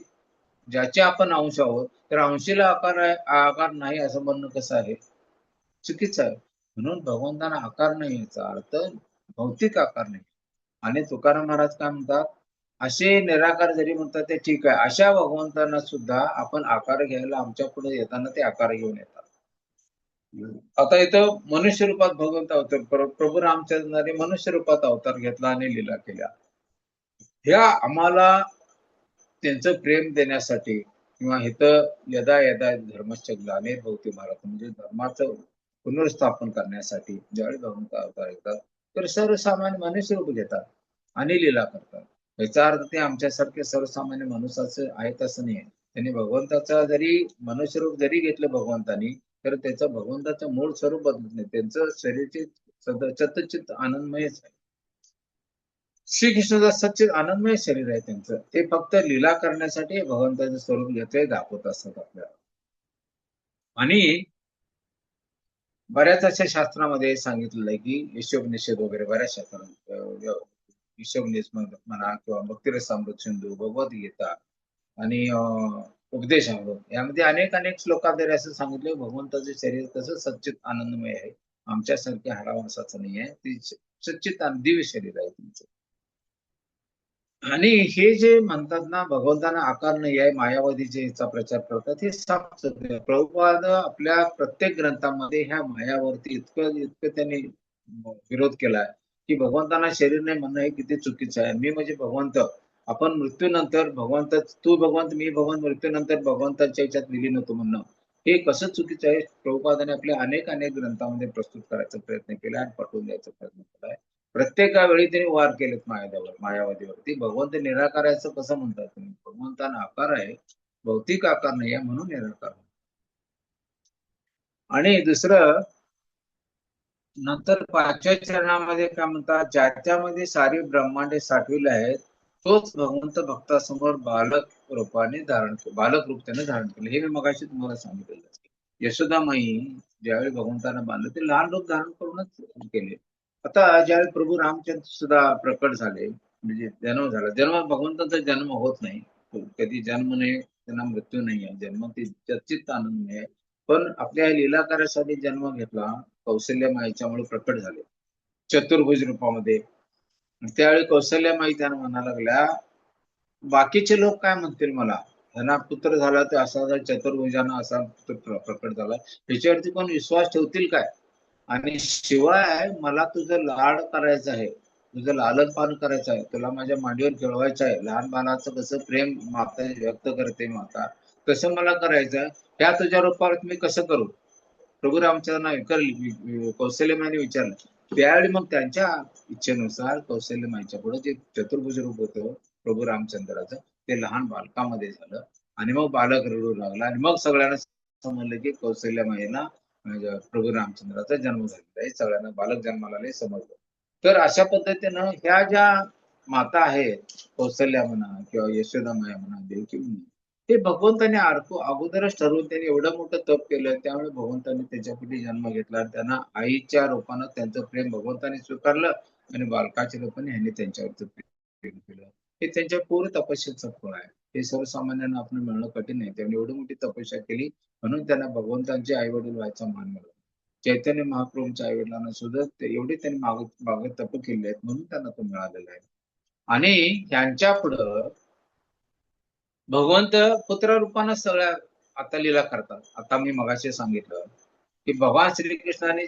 ज्याचे आपण अंश आहोत तर अंशीला आकार आहे आकार नाही असं म्हणणं कसं आहे? चुकीचं आहे. म्हणून भगवंतांना आकार नाही याचा अर्थ भौतिक आकार नाही. आणि तुकाराम महाराज काय म्हणतात, असे निराकार जरी म्हणतात ते ठीक आहे, अशा भगवंतांना सुद्धा आपण आकार घ्यायला आमच्या पुढे येताना ते आकार घेऊन येतात. आता इथं मनुष्य रूपात भगवंत अवतार प्रभू रामचंद्राने मनुष्य रूपात अवतार घेतला आणि लीला केल्या. ह्या आम्हाला त्यांचं प्रेम देण्यासाठी किंवा इथं यदा यदा धर्मश्च ग्लानिर्भवति भारत म्हणजे धर्माचं पुनर्स्थापन करण्यासाठी ज्यावेळी भगवंत अवतार येतात तर सर्वसामान्य मनुष्य रूप घेतात आणि लीला करतात. याचा अर्थ ते आमच्यासारखे सर्वसामान्य मनुष्याचं आहेत असं नाही. त्यांनी भगवंताचा जरी मनुष्य रूप जरी घेतलं भगवंतानी तर त्याचं भगवंताचं मूळ स्वरूप बदलत नाही. त्यांचं शरीरचे सतचित आनंदमयच आहे. श्रीकृष्णाचं सच्चित आनंदमय शरीर आहे त्यांचं. ते फक्त लीला करण्यासाठी भगवंताचं स्वरूप घेते दाखवत असतात आपल्याला. आणि बऱ्याच अशा शास्त्रामध्ये सांगितलेलं आहे की ईशोपनिषद वगैरे बऱ्याच शास्त्रांमध्ये ईशोपनिषद म्हणा किंवा भक्तिरसामृत सिंधू, भगवद्गीता आणि उपदेशामृत यामध्ये अनेक श्लोकांमध्ये असं सांगितलं भगवंताचं शरीर कसं सच्चित आनंदमय आहे. आमच्यासारखे हाडामासाचं नाही आहे. ते सच्चित दिव्य शरीर आहे तुमचं. आणि हे जे म्हणतात ना भगवंतांना आकार नाही आहे, मायावादीचे याचा प्रचार करतात, हे साफ सत्य आहे. प्रभुपाद आपल्या प्रत्येक ग्रंथामध्ये ह्या मायावरती इतकं त्यांनी विरोध केलाय की भगवंतांना शरीर नाही म्हणणं हे किती चुकीचं आहे. मी म्हणजे भगवंत, आपण मृत्यूनंतर भगवंत, तू भगवंत मी भगवंत, मृत्यूनंतर भगवंताच्या याच्यात विलीन होतो म्हणणं हे कसं चुकीचं आहे. प्रभुपादाने आपल्या अनेक ग्रंथामध्ये प्रस्तुत करायचा प्रयत्न केला आणि पटवून द्यायचा प्रयत्न केलाय. प्रत्येक वेळी त्यांनी वार केलेत मायावादीवरती. भगवंत निराकार आहे असं कसं म्हणतात तुम्ही? भगवंताना आकार आहे, भौतिक आकार नाही आहे म्हणून निराकार. आणि दुसरं नंतर 5व्या चरणामध्ये काय म्हणतात, ज्याच्यामध्ये सारी ब्रह्मांडे साठविले आहेत तोच भगवंत भक्तासमोर बालक रूपाने बालक रूप त्याने धारण केलं. हे मी मगाशी तुम्हाला सांगितलेलं. यशोदामाई ज्यावेळी भगवंतांना बांधलं ते लहान रूप धारण करूनच केले. आता ज्यावेळी प्रभू रामचंद्र सुद्धा प्रकट झाले म्हणजे जन्म झाला, जन्म भगवंताचा जन्म होत नाही, कधी जन्म नाही, त्यांना मृत्यू नाही आहे, जन्म ते चर्चित आनंद आहे. पण आपल्या लीला कार्यासाठी जन्म घेतला, कौशल्य माईच्यामुळे प्रकट झाले चतुर्भुज रूपामध्ये. त्यावेळी कौशल्य माई त्यांना म्हणायला लागल्या, बाकीचे लोक काय म्हणतील मला, त्यांना पुत्र झाला तर असा चतुर्भुजानं असा पुत्र प्रकट झाला, याच्यावरती कोण विश्वास ठेवतील काय? आणि शिवाय मला तुझं लाड करायचं आहे, तुझं लालन पालन करायचं आहे, तुला माझ्या मांडीवर खेळवायचं आहे. लहान बाळाचं कसं प्रेम माता व्यक्त करते माता, कसं मला करायचं, त्या तुझ्या रूपावर मी कसं करू? प्रभू रामचंद्रांना कौशल्यमाने विचारलं. त्यावेळी मग त्यांच्या इच्छेनुसार कौशल्यमाईच्या पुढे जे चतुर्भुज रूप होतं प्रभू रामचंद्राचं ते लहान बालकामध्ये झालं आणि मग बालक रडू लागला आणि मग सगळ्यांना समजलं की कौशल्यमाईला प्रभू रामचंद्राचा जन्म झालेला आहे. सगळ्यांना बालक जन्माला आले समजलं. तर अशा पद्धतीनं ह्या ज्या माता आहेत, कौशल्या म्हणा किंवा यशोदामाया म्हणा, देवकी म्हणा, ते भगवंताने अगोदरच ठरवून त्यांनी एवढं मोठं तप केलं, त्यामुळे भगवंताने त्याच्यापुढे जन्म घेतला. त्यांना आईच्या रूपानं त्यांचं प्रेम भगवंताने स्वीकारलं आणि बालकाच्या रूपाने ह्यांनी त्यांच्यावरचं प्रेम केलं. हे त्यांच्या पूर्ण तपस्येचं फळ आहे. हे सर्वसामान्यांना आपण मिळणं कठीण आहे. त्यांनी एवढी मोठी तपस्या केली म्हणून त्यांना भगवंतांचे आई वडील व्हायचा मान मिळाला. चैतन्य महाप्रभूंच्या आई वडिलांना सुद्धा एवढे त्यांनी मागे तप केले आहेत म्हणून त्यांना तो मिळालेला आहे. आणि ह्यांच्या पुढं भगवंत पुत्र रूपानं सगळ्या आता लीला करतात. आता मी मगाशी सांगितलं की भगवान श्रीकृष्णाने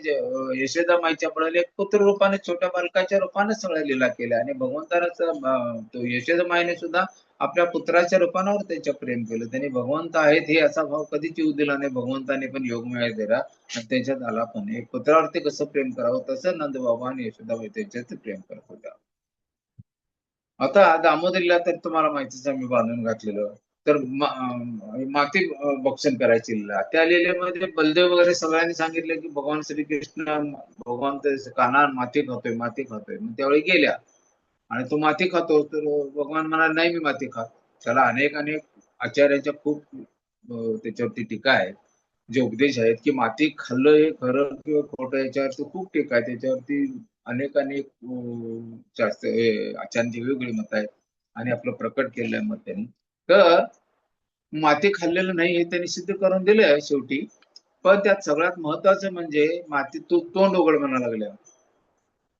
यशोदामाईच्या पुढे एक पुत्र रूपाने छोट्या बालकाच्या रूपाने सगळ्या लीला केल्या आणि भगवंतानं यशोदामाईने सुद्धा आपल्या पुत्राच्या रूपावर त्याच्या प्रेम केलं. त्यांनी भगवंत आहेत हे असा भाव कधीच येऊ दिला नाही. भगवंताने पण योगमाया दिला आणि त्याच्यात आला पण एक पुत्रावरती कसं प्रेम करावं तसं नंद बाबा आणि यशोदाबाई त्यांच्यात प्रेम करत होत्या. आता दामोदरीला तर तुम्हाला माहितीच आहे मी बांधून घातलेलं. तर माती भक्षण करायची लीला. त्या लीलेमध्ये बलदेव वगैरे सगळ्यांनी सांगितलं की भगवान श्रीकृष्ण भगवान कान्हा माती खातोय. मग त्यावेळी गेल्या आणि तो माती खातो तर भगवान म्हणाले नाही मी माती खात. त्याला अनेक आचार्यांच्या खूप त्याच्यावरती टीका आहे. जे उपदेश आहेत की माती खाल्लं हे खरं किंवा खोटं याच्यावरती खूप टीका आहे. त्याच्यावरती अनेक जास्त आचार्यांची वेगवेगळी मत आहेत आणि आपलं प्रकट केलेलं आहे मत त्यांनी. तर माती खाल्लेलं नाही हे त्यांनी सिद्ध करून दिलं आहे शेवटी. पण त्यात सगळ्यात महत्वाचं म्हणजे माती तोंड उघड म्हणा लागल्या.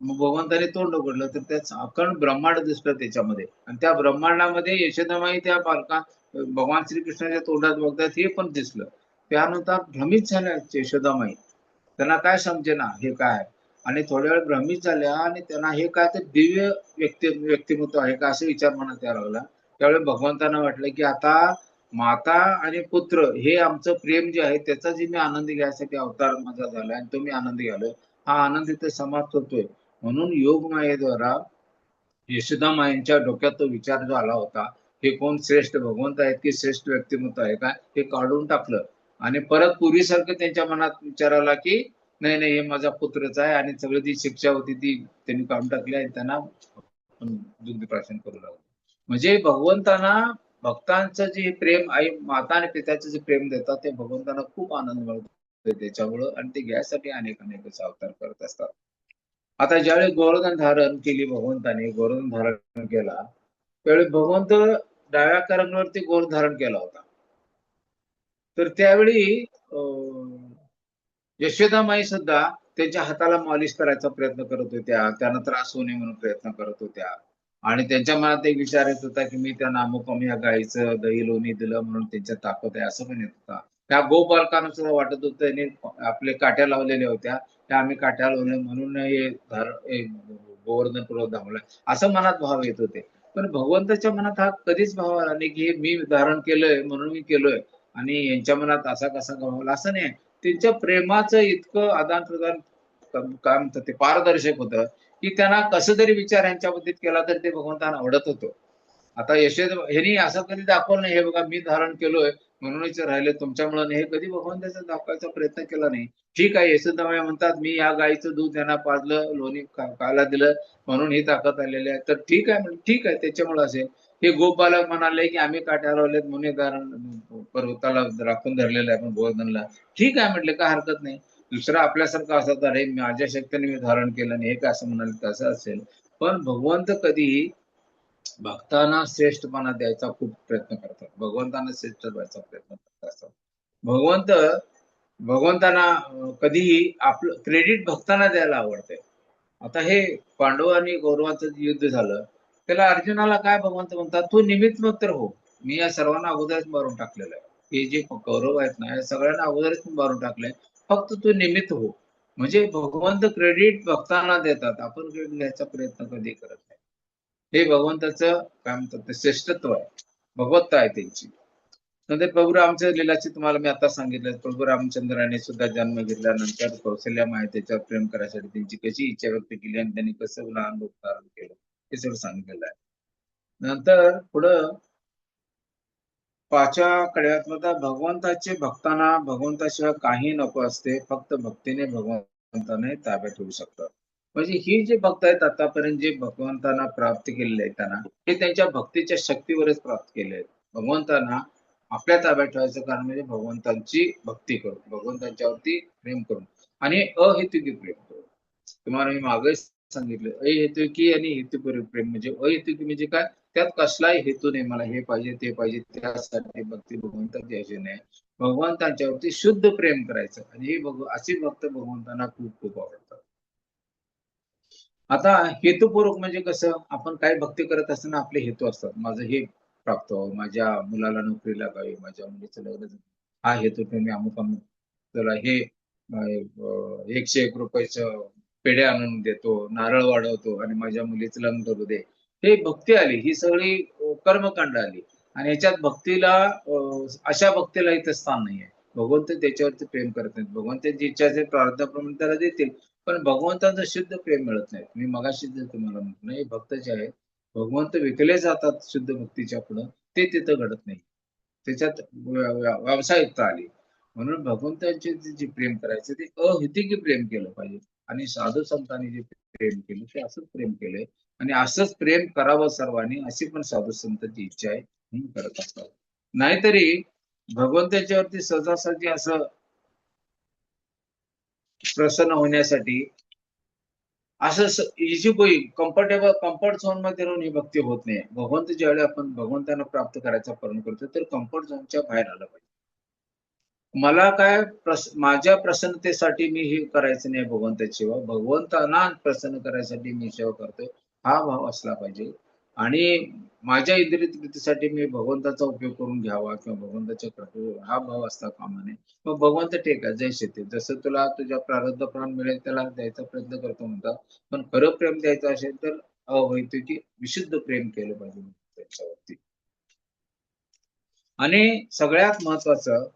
मग भगवंताने तोंड उघडलं तर त्यात अखंड ब्रह्मांड दिसलं त्याच्यामध्ये, आणि त्या ब्रह्मांडामध्ये यशोदामाई त्या बालका भगवान श्रीकृष्णाच्या तोंडात बघतात हे पण दिसलं. त्यानंतर भ्रमित झाल्या यशोदामाई, त्यांना काय समजेना हे काय, आणि थोड्या वेळ भ्रमित झाल्या आणि त्यांना हे काय तर दिव्य व्यक्तिमत्व आहे का असे विचार मनात यायला लागला. त्यावेळी भगवंतांना वाटलं की आता माता आणि पुत्र हे आमचं प्रेम जे आहे त्याचा जे मी आनंद घ्यायसाठी अवतार माझा झाला आणि तो मी आनंद घ्यालोय, हा आनंद इथे समाप्त होतोय. म्हणून योग मायेद्वारा यशोदा मायांच्या डोक्यात तो विचार जो आला होता, हे कोण श्रेष्ठ भगवंत आहेत की श्रेष्ठ व्यक्तिमत्व आहे का, हे काढून टाकलं. आणि परत पूर्वीसारखं त्यांच्या मनात विचार आला की नाही नाही हे माझा पुत्रच आहे, आणि सगळी जी शिक्षा होती ती त्यांनी काढून टाकली आणि त्यांना दुग्धप्राशन करू लागले. म्हणजे भगवंतांना भक्तांचं जे प्रेम, आई माता आणि पित्याचं जे प्रेम देतात ते भगवंतांना खूप आनंद मिळतो त्याच्यामुळं, आणि ते घ्यायसाठी अनेक अवतार करत असतात. आता ज्यावेळी गोवर्धन धारण केली भगवंताने, गोवर्धन धारण केला त्यावेळी भगवंत डाव्या करंगळवरती गोवर्धन धारण केला होता. तर त्यावेळी यशोदामाई सुद्धा त्यांच्या हाताला मालिश करायचा प्रयत्न करत होत्या, त्यांना त्रास होऊ नये म्हणून प्रयत्न करत होत्या. आणि त्यांच्या मनात एक विचार येत होता की मी त्यांना अमुक या गाईचं दही लोणी दिलं म्हणून त्यांच्या ताकद आहे असं पण येत होता. त्या गोपालकांना सुद्धा वाटत होतं त्यांनी आपले काट्या लावलेल्या होत्या, त्या आम्ही काट्या लावल्या म्हणून हे गोवर्धन पर्वत धावलाय असं मनात भाव येत होते. पण भगवंताच्या मनात हा कधीच भाव आला नाही की हे मी धारण केलंय म्हणून मी केलोय आणि यांच्या मनात असा कसा गमावला, असं नाही. त्यांच्या प्रेमाचं इतकं आदान प्रदान काय म्हणतात ते पारदर्शक होतं की त्यांना कसं तरी विचार यांच्याबद्दल केला तर ते भगवंतांना आवडत होतं. आता ह्यांनी असं कधी दाखवलं नाही हे बघा मी धारण केलोय म्हणूनच राहिले तुमच्यामुळे नाही, हे कधी भगवंताचा दाखवायचा प्रयत्न केला नाही. ठीक आहे, यशोदामाई म्हणतात मी या गाईचं दूध त्यांना पाजलं, लोणी खायला दिलं म्हणून ही ताकद आलेली आहे. तर ठीक आहे, ठीक आहे त्याच्यामुळे असेल. हे गोपालक म्हणाले की आम्ही काट्या लावलेत म्हणून धारण पर्वताला राखून धरलेलं आहे आपण गोवर्धनला. ठीक आहे म्हटलं, काय हरकत नाही. दुसरा आपल्यासारखं असं तर हे माझ्या शक्तीने मी धारण केलं नाही हे काय असं म्हणाले तसं असेल. पण भगवंत कधीही भक्तांना श्रेष्ठपणा द्यायचा खूप प्रयत्न करतात, भगवंतांना श्रेष्ठ व्हायचा प्रयत्न करत असतात. भगवंतांना कधीही आपलं क्रेडिट भक्तांना द्यायला आवडते. आता हे पांडव आणि कौरवाचं युद्ध झालं, त्याला अर्जुनाला काय भगवंत म्हणतात, तू निमित्त मात्र हो, मी या सर्वांना अगोदरच मारून टाकलेलं आहे. हे जे कौरव आहेत ना या सगळ्यांना अगोदरच मारून टाकलंय, फक्त तू निमित्त हो. म्हणजे भगवंत क्रेडिट भक्तांना देतात, आपण क्रेडिट घ्यायचा प्रयत्न कधी करत नाही. हे भगवंताचं काय म्हणतात ते श्रेष्ठत्व आहे, भगवत्ता आहे त्यांची. नंतर प्रभू रामच्या लीलाची तुम्हाला मी आता सांगितलं. प्रभू रामचंद्राने सुद्धा जन्म घेतल्यानंतर कौशल्या त्याच्यावर प्रेम करायसाठी त्यांची कशी इच्छा व्यक्त केली आणि त्यांनी कसं लहान रूप धारण केलं हे सगळं सांगितलेलं आहे. नंतर पुढं 5व्या कडव्यात भगवंताचे भक्तांना भगवंताशिवाय काही नको असते, फक्त भक्तीने भगवंताने ताब्यात ठेवू शकतात. म्हणजे ही जे भक्त आहेत आतापर्यंत जे भगवंतांना प्राप्त केलेले आहेत त्यांना हे त्यांच्या भक्तीच्या शक्तीवरच प्राप्त केले आहेत. भगवंतांना आपल्या ताब्यात ठेवायचं कारण म्हणजे भगवंतांची भक्ती करून, भगवंतांच्यावरती प्रेम करून आणि अहेतुकी प्रेम करून. तुम्हाला मी मागे सांगितलं अहेतुकी आणि हेतुपूर्वक प्रेम. म्हणजे अहेतुकी म्हणजे काय, त्यात कसलाही हेतू नाही, मला हे पाहिजे ते पाहिजे त्यासाठी भक्ती भगवंताची अशी नाही, भगवंतांच्यावरती शुद्ध प्रेम करायचं. आणि हे अशी भक्त भगवंतांना खूप खूप आवडतात. आता हेतुपूर्वक म्हणजे कसं, आपण काय भक्ती करत असताना आपले हेतू असतात, माझं हे प्राप्त व्हावं, माझ्या मुलाला नोकरी लागावी, माझ्या मुलीचं लग्न, हा हेतू मी अमुक अमुक त्याला हे 101 रुपयाचं पेढे आणून देतो, नारळ वाढवतो आणि माझ्या मुलीचं लग्न करू दे. हे भक्ती आली, ही सगळी कर्मकांड आली. आणि याच्यात भक्तीला अशा भक्तीला इथं स्थान नाहीये. भगवंत त्याच्यावरती प्रेम करत नाहीत. भगवंताची इच्छा असेल प्रार्थनाप्रमाणे त्याला देतील, पण भगवंताचं शुद्ध प्रेम मिळत नाही. मी मगाशी जर तुम्हाला म्हटलं हे भक्त जे आहेत भगवंत विकले जातात शुद्ध भक्तीच्या पुढं, ते तिथं घडत नाही. त्याच्यात व्यावसायिकता आली. म्हणून भगवंताचे जे प्रेम करायचं ते अहेतुकी प्रेम केलं पाहिजे. आणि साधू संतांनी जे प्रेम केलं ते असंच प्रेम केलंय, आणि असंच प्रेम करावं सर्वांनी अशी पण साधू संतांची इच्छा आहे, म्हणून करत असतात. नाहीतरी भगवंताच्यावरती सहजासहजी असं प्रसन्न होण्यासाठी असं इझी गोईंग कम्फर्ट झोन मध्ये राहून ही भक्ती होत नाही. भगवंत ज्यावेळी आपण भगवंतांना प्राप्त करायचा प्रयत्न करतो तर कम्फर्ट झोनच्या बाहेर आलं पाहिजे. मला काय माझ्या प्रसन्नतेसाठी मी हे करायचं नाही भगवंताची सेवा, भगवंतांना प्रसन्न करायसाठी मी सेवा करतोय हा भाव असला पाहिजे. आणि माझ्या इंद्रिय तृप्तीसाठी मी भगवंताचा उपयोग करून घ्यावा किंवा भगवंताच्या कृपे हा भाव असता कामा नये. मग भगवंत ठीक आहे जय शेती जसं तुला तुझ्या प्रारब्ध प्रमाण मिळेल त्याला द्यायचा प्रयत्न करतो म्हणतात. पण खरं प्रेम द्यायचं असेल तर अवैतुकी विशुद्ध प्रेम केलं पाहिजे त्याच्यावरती. आणि सगळ्यात महत्वाचं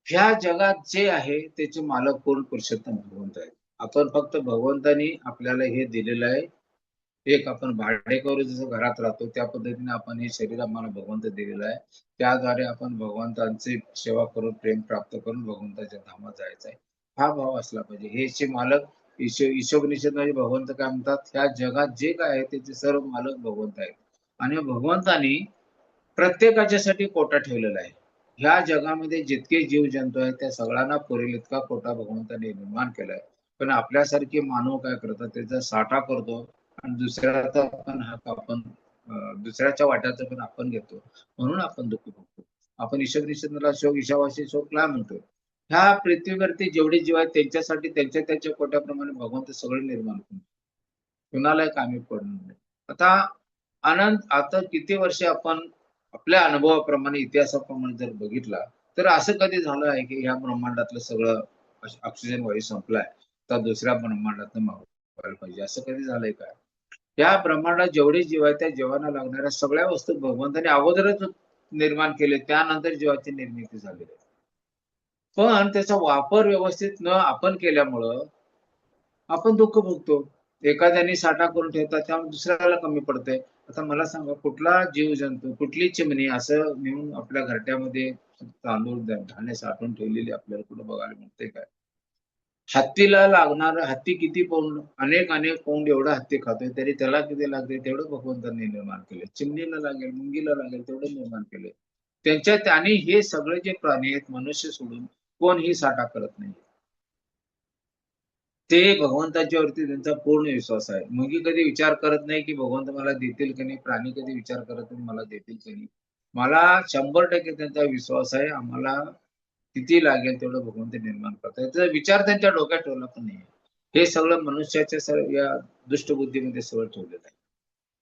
ह्या जगात जे आहे त्याचे मालक कोण पुरुषोत्तम भगवंत आहे. आपण फक्त भगवंतानी आपल्याला हे दिलेलं आहे. एक आपण भाडेकरू जसं घरात राहतो त्या पद्धतीने आपण हे शरीर आम्हाला भगवंत दिलेलं आहे. त्याद्वारे आपण भगवंतांची सेवा करून प्रेम प्राप्त करून भगवंताच्या धामात जायचं आहे. हा भाव असला पाहिजे. हे मालक ईशोपनिषद म्हणजे भगवंत काय म्हणतात, ह्या जगात जे काय आहे त्याचे सर्व मालक भगवंत आहेत. आणि भगवंतानी प्रत्येकाच्यासाठी कोटा ठेवलेला आहे. ह्या जगामध्ये जितके जीव जंतू आहेत त्या सगळ्यांना पुरेल इतका कोटा भगवंताने निर्माण केलाय. पण आपल्यासारखे मानव काय करतात त्याचा साठा करतो आणि दुसऱ्याचा पण हक्क आपण दुसऱ्याच्या वाट्याचा पण आपण घेतो. म्हणून आपण दुःख भोगतो. आपण ईशा शोक ईशावासी शोक काय म्हणतो. ह्या पृथ्वीवरती जेवढे जीव आहेत त्यांच्यासाठी त्यांच्या कोट्याप्रमाणे भगवंत सगळे निर्माण करतो. कुणालाही कामी पडणार नाही. आता आता किती वर्ष आपण आपल्या अनुभवाप्रमाणे इतिहासाप्रमाणे जर बघितला तर असं कधी झालं आहे की ह्या ब्रह्मांडातलं सगळं ऑक्सिजन वायू संपलाय तर दुसऱ्या ब्रह्मांडातनं मागवायला पाहिजे असं कधी झालंय का? या ब्रह्मांडात जेवढे जीव आहेत त्या जीवांना लागणाऱ्या सगळ्या वस्तू भगवंताने अगोदरच निर्माण केले त्यानंतर जीवाची निर्मिती झालेली आहे. पण त्याचा वापर व्यवस्थित न आपण केल्यामुळं आपण दुःख भोगतो. एखाद्याने साठा करून ठेवतात त्यामुळे दुसऱ्याला कमी पडतंय. आता मला सांगा कुठला जीव जंतू कुठली चिमणी असं नेऊन आपल्या घरट्यामध्ये तांदूळ धान्य साठवून ठेवलेली आपल्याला कुठं बघायला मिळते काय? हत्तीला लागणार हत्ती किती पौंड अनेक पौंड एवढा हत्ती खातोय तरी त्याला किती लागते तेवढं भगवंतांनी निर्माण केले. चिमणीला लागेल मुंगीला लागेल तेवढं निर्माण केले. त्यांनी हे सगळे जे प्राणी आहेत मनुष्य सोडून कोणही साठा करत नाही. ते भगवंताच्या वरती त्यांचा पूर्ण विश्वास आहे. मुंगी कधी विचार करत नाही की भगवंत मला देतील की नाही, प्राणी कधी विचार करत नाही मला देतील की नाही. मला 100% त्यांचा विश्वास आहे. आम्हाला किती लागेल तेवढं भगवंत निर्माण करतात. त्याचा विचार त्यांच्या डोक्यात ठेवला पण नाही. हे सगळं मनुष्याच्या सर्व या दुष्ट बुद्धीमध्ये सगळं ठेवलेलं आहे.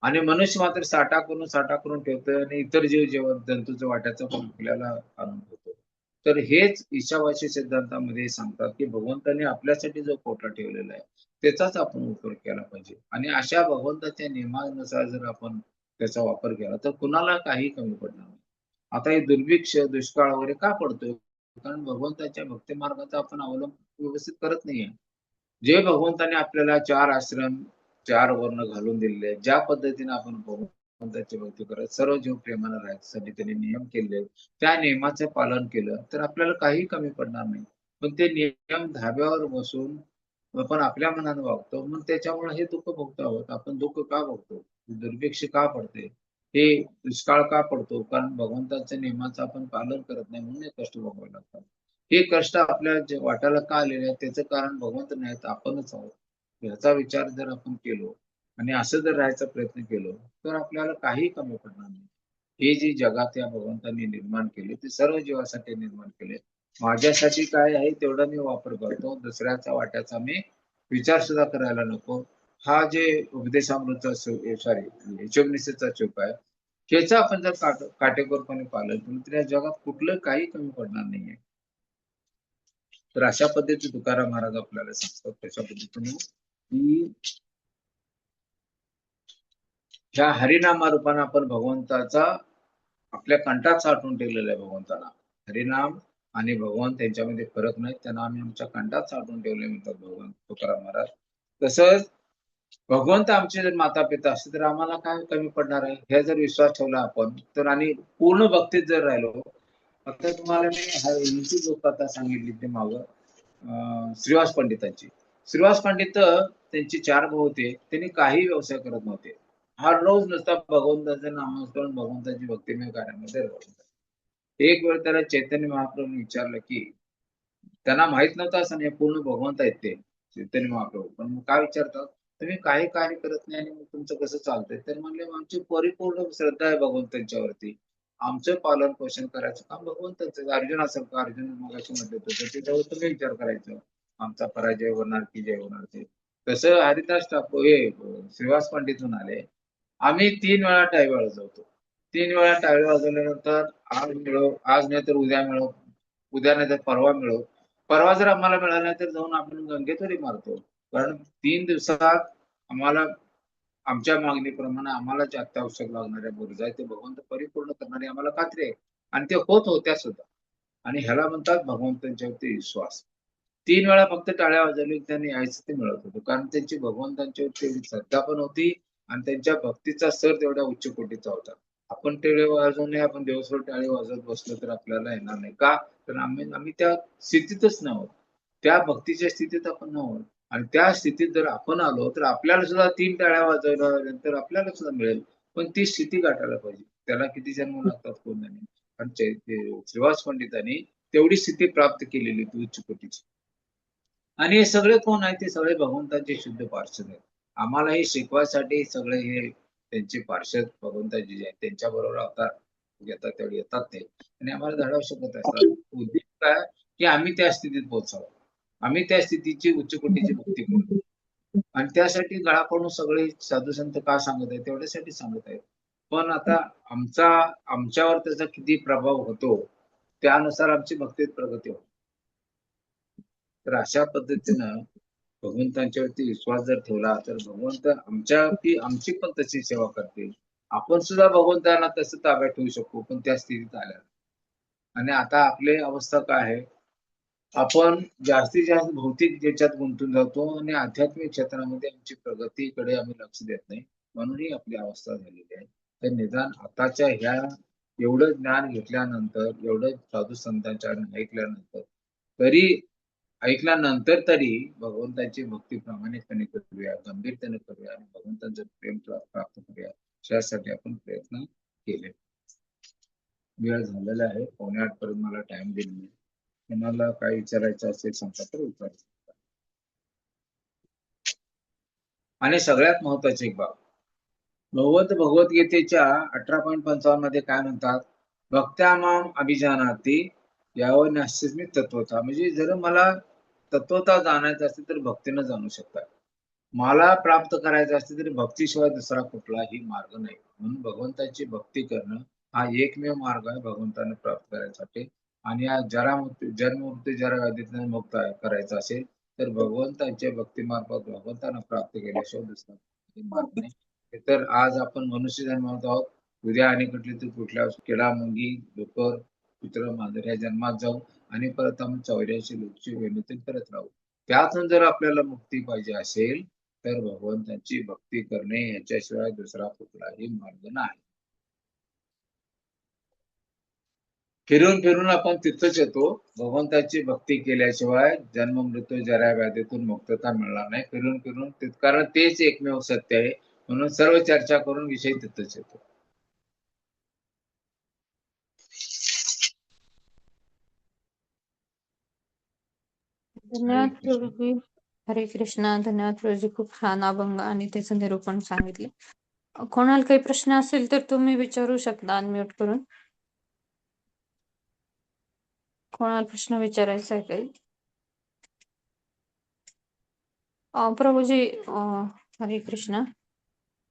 आणि मनुष्य मात्र साठा करून ठेवतोय आणि इतर जीव जेव्हा जंतूचं वाट्याचं पण आपल्याला आणून ठेवतो. तर हेच ईशावासी सिद्धांतामध्ये सांगतात की भगवंताने आपल्यासाठी जो कोटा ठेवलेला आहे त्याचाच आपण उपयोग केला पाहिजे. आणि अशा भगवंताच्या नियमानुसार जर आपण त्याचा वापर केला तर कुणाला काही कमी पडणार नाही. आता हे दुर्भिक्ष दुष्काळ वगैरे का पडतोय? कारण भगवंताच्या भक्ती मार्गाचा आपण अवलंब व्यवस्थित करत नाहीये. जे भगवंताने आपल्याला 4 आश्रम 4 वर्ण घालून दिलेले आहेत ज्या पद्धतीने आपण भगवंताची भक्ती करत सर्व जीव प्रेमाने राहण्यासाठी त्यांनी नियम केले त्या नियमाचं पालन केलं तर आपल्याला काही कमी पडणार नाही. पण ते नियम धाब्यावर बसून आपण आपल्या मनाने वागतो मग त्याच्यामुळे हे दुःख भोगतो आहोत. आपण दुःख का भोगतो? दुर्भिक्ष का पडते? हे दुष्काळ का पडतो? कारण भगवंताच्या नियमाचं आपण पालन करत नाही म्हणून हे कष्ट भोगावे लागतात. हे कष्ट आपल्या वाट्याला का आलेले आहेत त्याचं कारण भगवंत नाही तर आपणच आहोत. याचा विचार जर आपण केलो आणि असं जर राहायचा प्रयत्न केलो तर आपल्याला काही कमी पडणार नाही. हे जे जगात या भगवंतांनी निर्माण केले ते सर्व जीवासाठी निर्माण केले. माझ्यासाठी काय आहे तेवढा मी वापर करतो. दुसऱ्याचा वाट्याचा मी विचार सुद्धा करायला नको. हा जे उपदेशामृतचा सॉरी हिशोबनिशेचा चूक आहे. ह्याचं आपण जर काटेकोरपणे पालन केलं तर या जगात कुठलं काही कमी पडणार नाहीये. तर अशा पद्धतीने तुकाराम महाराज आपल्याला सांगतात तशा पद्धतीने की ह्या हरिनामा रूपाने आपण भगवंताचा आपल्या कंठात साठवून ठेवलेला आहे भगवंताला. हरिनाम आणि भगवंत यांच्यामध्ये फरक नाही. त्यांना आम्ही आमच्या कंठात साठवून ठेवले म्हणतात भगवान तुकाराम महाराज. तसंच भगवंत आमचे जर माता पिता असते तर आम्हाला काय कमी पडणार आहे हे जर विश्वास ठेवला आपण तर आणि पूर्ण भक्तीत जर राहिलो. आता तुम्हाला मी यांची गोष्ट सांगितली ते मागं श्रीवास पंडितांची. श्रीवास पंडित त्यांचे 4 भाऊ होते. त्यांनी काही व्यवसाय करत नव्हते. हर रोज नुसता भगवंताचं नामस्मरण भगवंताची भक्तिमय कार्यामध्ये राहत. एक वेळ त्याला चैतन्य महाप्रभूंनी विचारलं की त्यांना माहित नव्हतं असं नाही, पूर्ण भगवंत आहेत ते चैतन्य महाप्रभू. पण मग काय विचारतात, तुम्ही काही कार्य करत नाही आणि मग तुमचं कसं चालतंय? तर म्हणले, आमची परिपूर्ण श्रद्धा आहे भगवंतांच्यावरती. आमचं पालन पोषण करायचं काम भगवंतांचं. अर्जुन असेल का, अर्जुन मगाशी म्हटलं होतं, त्याच्यावर तुम्ही विचार करायचा, आमचा पराजय होणार की जय होणार ते. तसं हरिदास ठाकूर हे श्रीवास पंडितून आले. आम्ही 3 वेळा टाळी वाजवतो. 3 वेळा टाळी वाजवल्यानंतर आज मिळो, आज नाही तर उद्या मिळो, उद्या नाही तर परवा मिळो. परवा जर आम्हाला मिळाला नाही तर जाऊन आपण गंगेत उडी मारतो. कारण 3 दिवसात आम्हाला आमच्या मागणीप्रमाणे आम्हाला जे अत्यावश्यक लागणाऱ्या गरजा आहेत ते भगवंत परिपूर्ण करणारे आम्हाला खात्री आहे. आणि ते होत होत्या सुद्धा. आणि ह्याला म्हणतात भगवंतांच्यावरती विश्वास. 3 वेळा फक्त टाळ्या वाजवल्या त्यांनी यायचं ते मिळत होतं. कारण त्यांची भगवंतांच्यावरती एवढी श्रद्धा पण होती आणि त्यांच्या भक्तीचा स्तर तेवढ्या उच्च कोटीचा होता. आपण टाळे वाजवणे, आपण दिवसभर टाळी वाजवत बसलो तर आपल्याला येणार नाही. का? तर आम्ही त्या स्थितीतच नव्हतो. त्या भक्तीच्या स्थितीत आपण नव्हतो. आणि त्या स्थितीत जर आपण आलो तर आपल्याला सुद्धा 3 टाळ्या वाजवल्यानंतर आपल्याला सुद्धा मिळेल. पण ती स्थिती गाठायला पाहिजे. त्याला किती जन्म लागतात कोण जाणे. पण श्रीवास पंडितांनी तेवढी स्थिती प्राप्त केलेली होती उच्च कोटीची. आणि हे सगळे कोण आहेत? ते सगळे भगवंतांचे शुद्ध पार्षद आहेत. आम्हाला हे शिकवायसाठी सगळे हे त्यांचे पार्षद भगवंताजी जे आहेत त्यांच्या बरोबर अवतार घेतात, तेवढे येतात ते आणि आम्हाला धडा शिकवत असतात. उद्देश काय, की आम्ही त्या स्थितीत पोहोचावं. आम्ही त्या स्थितीची उच्च कोटीची भक्ती करू. आणि त्यासाठी गळाकडून सगळे साधू संत का सांगत आहेत, तेवढ्यासाठी सांगत आहेत. पण आता आमच्यावर त्याचा किती प्रभाव होतो, त्यानुसार आमची भक्तीत प्रगती होते. तर अशा पद्धतीनं भगवंतांच्यावरती विश्वास जर ठेवला तर भगवंत आमची पण तशी सेवा करतील. आपण सुद्धा भगवंतांना तसं ताब्यात ठेवू शकू, पण त्या स्थितीत आल्या. आणि आता आपली अवस्था काय आहे? आपण जास्तीत जास्त भौतिक याच्यात गुंतून जातो आणि आध्यात्मिक क्षेत्रामध्ये आमची प्रगतीकडे आम्ही लक्ष देत नाही. म्हणून ही आपली अवस्था झालेली आहे. तर निदान आताच्या ह्या एवढं ज्ञान घेतल्यानंतर, एवढं साधू संतांच्या ऐकल्यानंतर तरी ऐकल्यानंतर तरी भगवंताची भक्ती प्रामाणिकपणे करूया, गंभीरतेने करूया आणि भगवंताचं प्रेम प्राप्त करूया. यासाठी आपण प्रयत्न केले. वेळ झालेला आहे. 7:45 पर्यंत मला टाइम दिलेला आहे. कोणाला काय विचारायचं असेल सांगा तर विचारू शकता. आणि सगळ्यात महत्वाची एक बाब, भगवद्गीतेच्या 18.55 मध्ये काय म्हणतात? भक्त्यामाम अभिजानाति यावन्यस्मिन् तत्वतः. म्हणजे जर मला तत्वतः जाणायचं असेल तर भक्तीनं जाणू शकता. मला प्राप्त करायचं असते तरी भक्तीशिवाय दुसरा कुठलाही मार्ग नाही. म्हणून भगवंताची भक्ती करणं हा एकमेव मार्ग आहे भगवंतांना प्राप्त करायसाठी. आणि या जन्म मृत्यू जरा व्याधीतून मुक्त करायचं असेल तर भगवंताच्या भक्तीमार्फत भगवंतांना प्राप्त केल्याशिवाय दुसरा काही मार्ग नाही. तर आज आपण मनुष्य जन्मात आहोत. उद्या आणि कुठल्या किडा, मुंगी, डुकर, कुत्र, मांजर या जन्मात जाऊ आणि परत आपण 84 लोकची विनंती करत राहू. त्यातून जर आपल्याला मुक्ती पाहिजे असेल तर भगवंताची भक्ती करणे याच्याशिवाय दुसरा कुठलाही मार्ग नाही. फिरून फिरून आपण तिथंच येतो. भगवंताची भक्ती केल्याशिवाय जन्म मृत्यू जरा व्याधीतून मुक्तता मिळणार नाही. फिरून फिरून कारण तेच एकमेव सत्य आहे. म्हणून सर्व चर्चा करून विषय तिथंच येतो. हरे धन्यवाद कृष्ण. प्रभूजी. हरे कृष्णा. धन्यवाद प्रभूजी. खूप छान अभंग आणि त्याचं निरूपण सांगितले. कोणाला काही प्रश्न असेल तर तुम्ही विचारू शकता अनम्यूट करून. कोणाला प्रश्न विचारायचा आहे काही? प्रभूजी हरे कृष्णा.